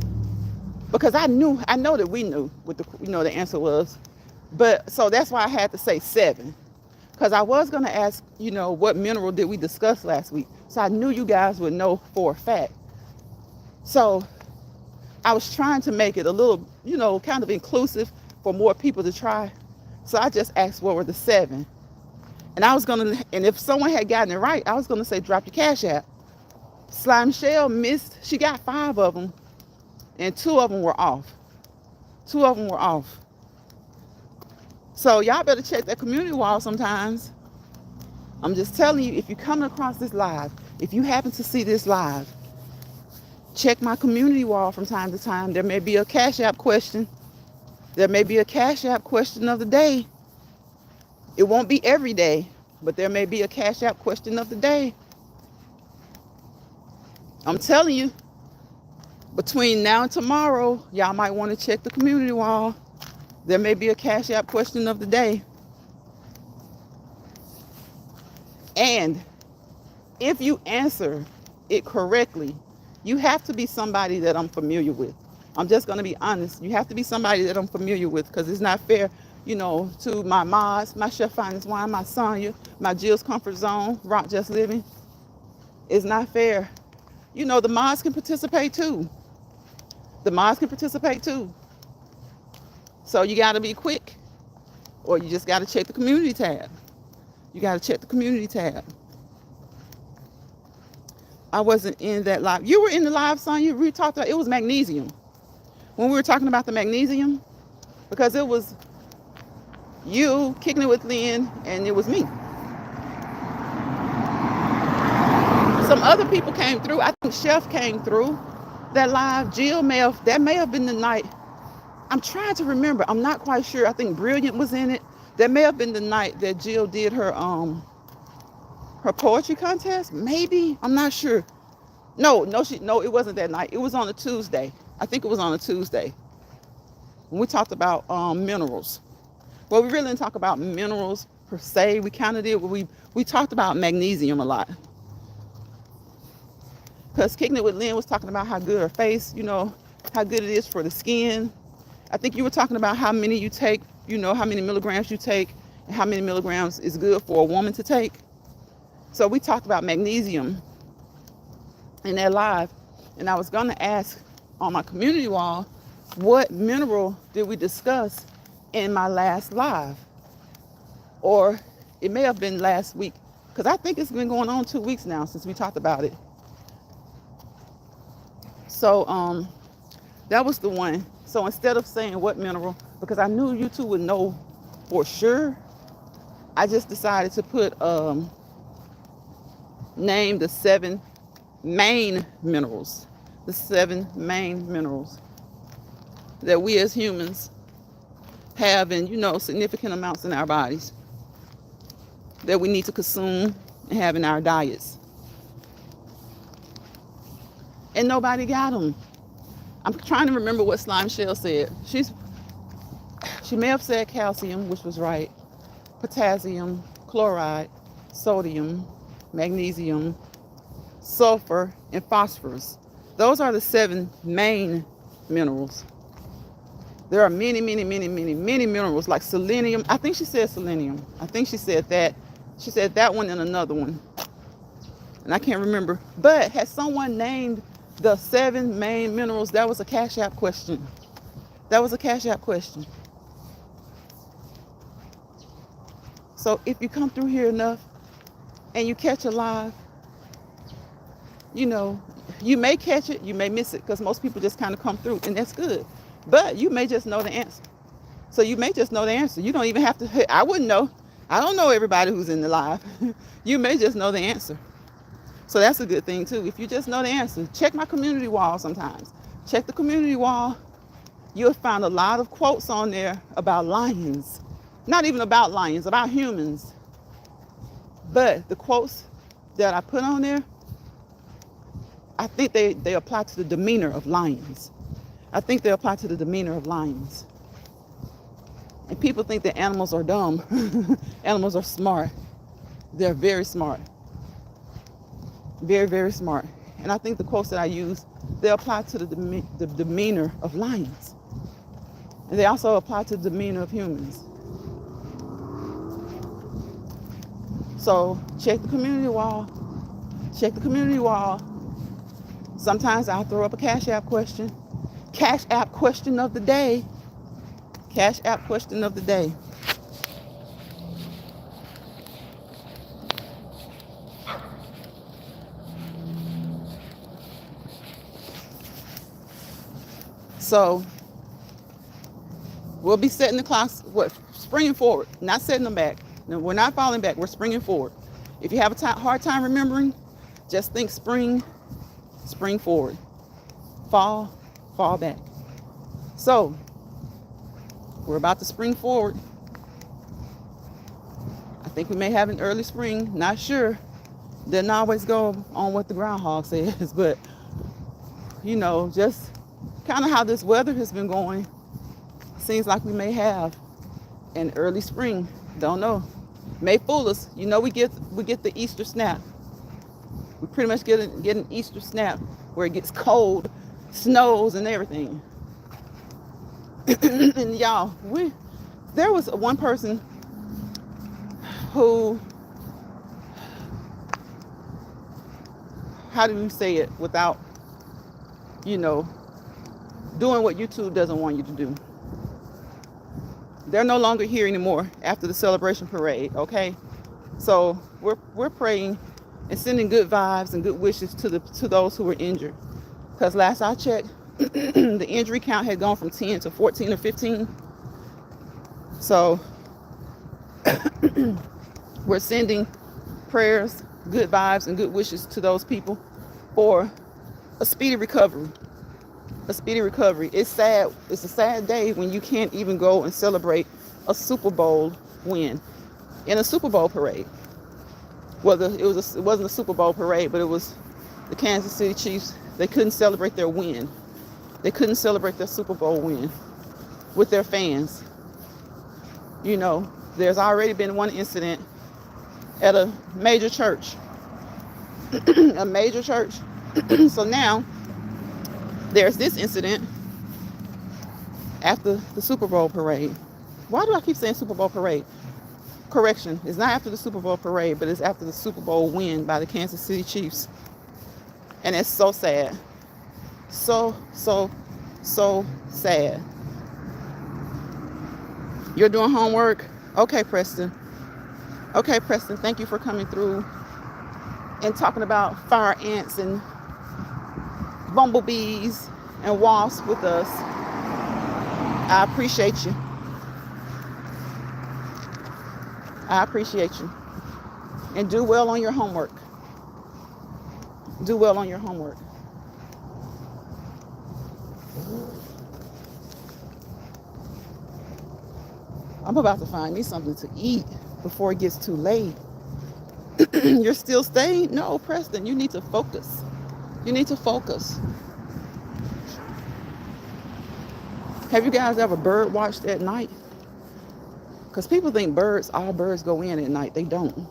because I know that we knew what the answer was. But so that's why I had to say 7, because I was going to ask, what mineral did we discuss last week? So I knew you guys would know for a fact. So I was trying to make it a little, kind of inclusive for more people to try. So I just asked what were the 7. And if someone had gotten it right, I was going to say drop your Cash App. Slime Shell missed. She got 5 of them, and 2 of them were off. 2 of them were off. So y'all better check that community wall sometimes. I'm just telling you, if you're coming across this live, if you happen to see this live, check my community wall from time to time. There may be a Cash App question. There may be a Cash App question of the day. It won't be every day, but there may be a Cash App question of the day. I'm telling you, between now and tomorrow, y'all might want to check the community wall. There may be a Cash App question of the day. And if you answer it correctly, you have to be somebody that I'm familiar with. I'm just going to be honest. You have to be somebody that I'm familiar with, because it's not fair, to my mods, my Chef Finest Wine, my Sonya, my Jill's Comfort Zone, Rock Just Living. It's not fair. The mods can participate too. So you got to be quick, or you just got to check the community tab. I wasn't in that live. You were in the live, Sonya. We talked about, it was magnesium. When we were talking about the magnesium, because it was you, Kicking It with Lynn, and it was me. Some other people came through. I think Chef came through that live. Jill that may have been the night. I'm trying to remember. I'm not quite sure. I think Brilliant was in it. That may have been the night that Jill did her poetry contest. Maybe. I'm not sure. No, it wasn't that night. It was on a Tuesday. I think it was on a Tuesday. When we talked about minerals. Well, we really didn't talk about minerals per se. We kind of did. We talked about magnesium a lot. Because Kicking It with Lynn was talking about how good her face, how good it is for the skin. I think you were talking about how many you take, how many milligrams you take, and how many milligrams is good for a woman to take. So we talked about magnesium in that live, and I was going to ask on my community wall, what mineral did we discuss in my last live? Or it may have been last week, because I think it's been going on 2 weeks now since we talked about it. So that was the one. So instead of saying what mineral, because I knew you two would know for sure, I just decided to put name the 7 main minerals. The 7 main minerals that we as humans have in, significant amounts in our bodies that we need to consume and have in our diets. And nobody got them. I'm trying to remember what Slime Shell said. She may have said calcium, which was right, potassium, chloride, sodium, magnesium, sulfur, and phosphorus. Those are the 7 main minerals. There are many, many, many, many, many minerals like selenium. I think she said selenium. I think she said that. She said that one and another one. And I can't remember. But has someone named the 7 main minerals? That was a Cash App question. That was a Cash App question. So if you come through here enough and you catch a live, you may catch it, you may miss it, because most people just kind of come through, and that's good. But you may just know the answer. So you may just know the answer. You don't even have to, I wouldn't know. I don't know everybody who's in the live. You may just know the answer. So that's a good thing too. If you just know the answer, check my community wall sometimes. Check the community wall. You'll find a lot of quotes on there about lions. Not even about lions, about humans. But the quotes that I put on there, I think they apply to the demeanor of lions. I think they apply to the demeanor of lions. And people think that animals are dumb. Animals are smart. They're very smart. Very, very smart. And I think the quotes that I use, they apply to the demeanor of lions. And they also apply to the demeanor of humans. So check the community wall. Check the community wall. Sometimes I'll throw up a Cash App question. Cash App question of the day. Cash App question of the day. So we'll be setting the clocks, springing forward, not setting them back. No, we're not falling back, we're springing forward. If you have a hard time remembering, just think spring forward. Fall back. So we're about to spring forward. I think we may have an early spring, not sure. Doesn't always go on what the groundhog says, but just kind of how this weather has been going, seems like we may have an early spring. Don't know. May fool us. We get the Easter snap. We pretty much get an Easter snap where it gets cold, snows, and everything. And y'all, there was one person who, how do you say it without, doing what YouTube doesn't want you to do. They're no longer here anymore after the celebration parade, okay? So we're praying and sending good vibes and good wishes to those who were injured. Because last I checked, the injury count had gone from 10 to 14 or 15. So we're sending prayers, good vibes, and good wishes to those people for a speedy recovery. A speedy recovery. It's sad. It's a sad day when you can't even go and celebrate a Super Bowl win in a Super Bowl parade. Well, it wasn't a Super Bowl parade, but it was the Kansas City Chiefs. They couldn't celebrate their win. They couldn't celebrate their Super Bowl win with their fans. There's already been one incident at a major church. A major church. So now there's this incident after the Super Bowl parade. Why do I keep saying Super Bowl parade? Correction, it's not after the Super Bowl parade, but it's after the Super Bowl win by the Kansas City Chiefs. And it's so sad. So, so, so sad. You're doing homework? Okay, Preston. Okay, Preston, thank you for coming through and talking about fire ants and bumblebees and wasps with us. I appreciate you. I appreciate you. And do well on your homework. Do well on your homework. I'm about to find me something to eat before it gets too late. You're still staying? No, Preston, you need to focus. You need to focus. Have you guys ever bird watched at night? Because people think all birds go in at night. They don't.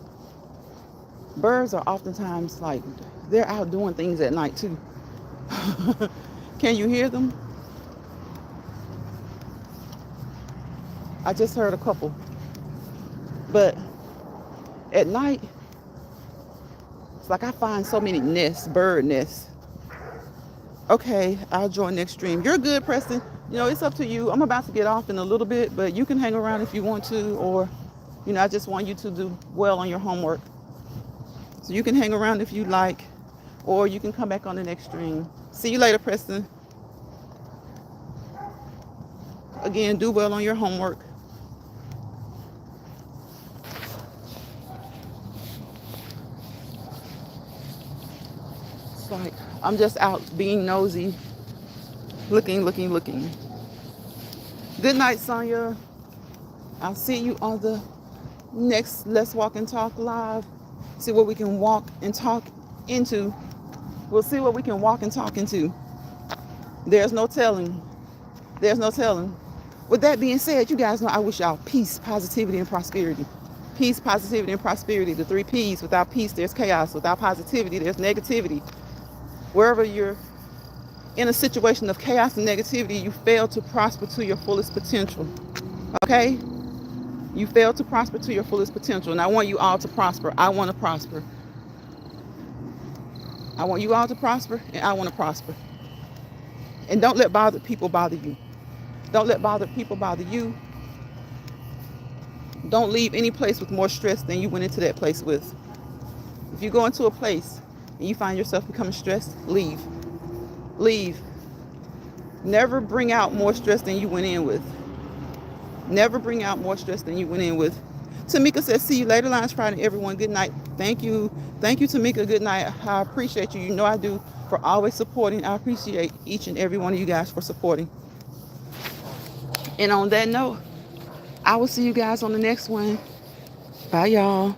Birds are oftentimes like, they're out doing things at night too. Can you hear them? I just heard a couple. But at night, it's like I find so many nests, bird nests. Okay, I'll join next stream. You're good, Preston. You know, it's up to you. I'm about to get off in a little bit, but you can hang around if you want to, or, I just want you to do well on your homework. So you can hang around if you like, or you can come back on the next stream. See you later, Preston. Again, do well on your homework. It's like I'm just out being nosy, looking. Good night, Sonya. I'll see you on the next Let's Walk and Talk Live. See what we can walk and talk into. We'll see what we can walk and talk into. There's no telling. With that being said, you guys know I wish y'all peace, positivity, and prosperity. Peace, positivity, and prosperity. The 3 P's. Without peace, there's chaos. Without positivity, there's negativity. Wherever you're in a situation of chaos and negativity, you fail to prosper to your fullest potential. Okay? You fail to prosper to your fullest potential. And I want you all to prosper. I want to prosper. I want you all to prosper, and I want to prosper. And don't let bothered people bother you. Don't let bothered people bother you. Don't leave any place with more stress than you went into that place with. If you go into a place and you find yourself becoming stressed, leave. Leave. Never bring out more stress than you went in with. Never bring out more stress than you went in with. Tamika says, see you later. Lions Friday, everyone. Good night. Thank you. Thank you, Tamika. Good night. I appreciate you. You know I do, for always supporting. I appreciate each and every one of you guys for supporting. And on that note, I will see you guys on the next one. Bye, y'all.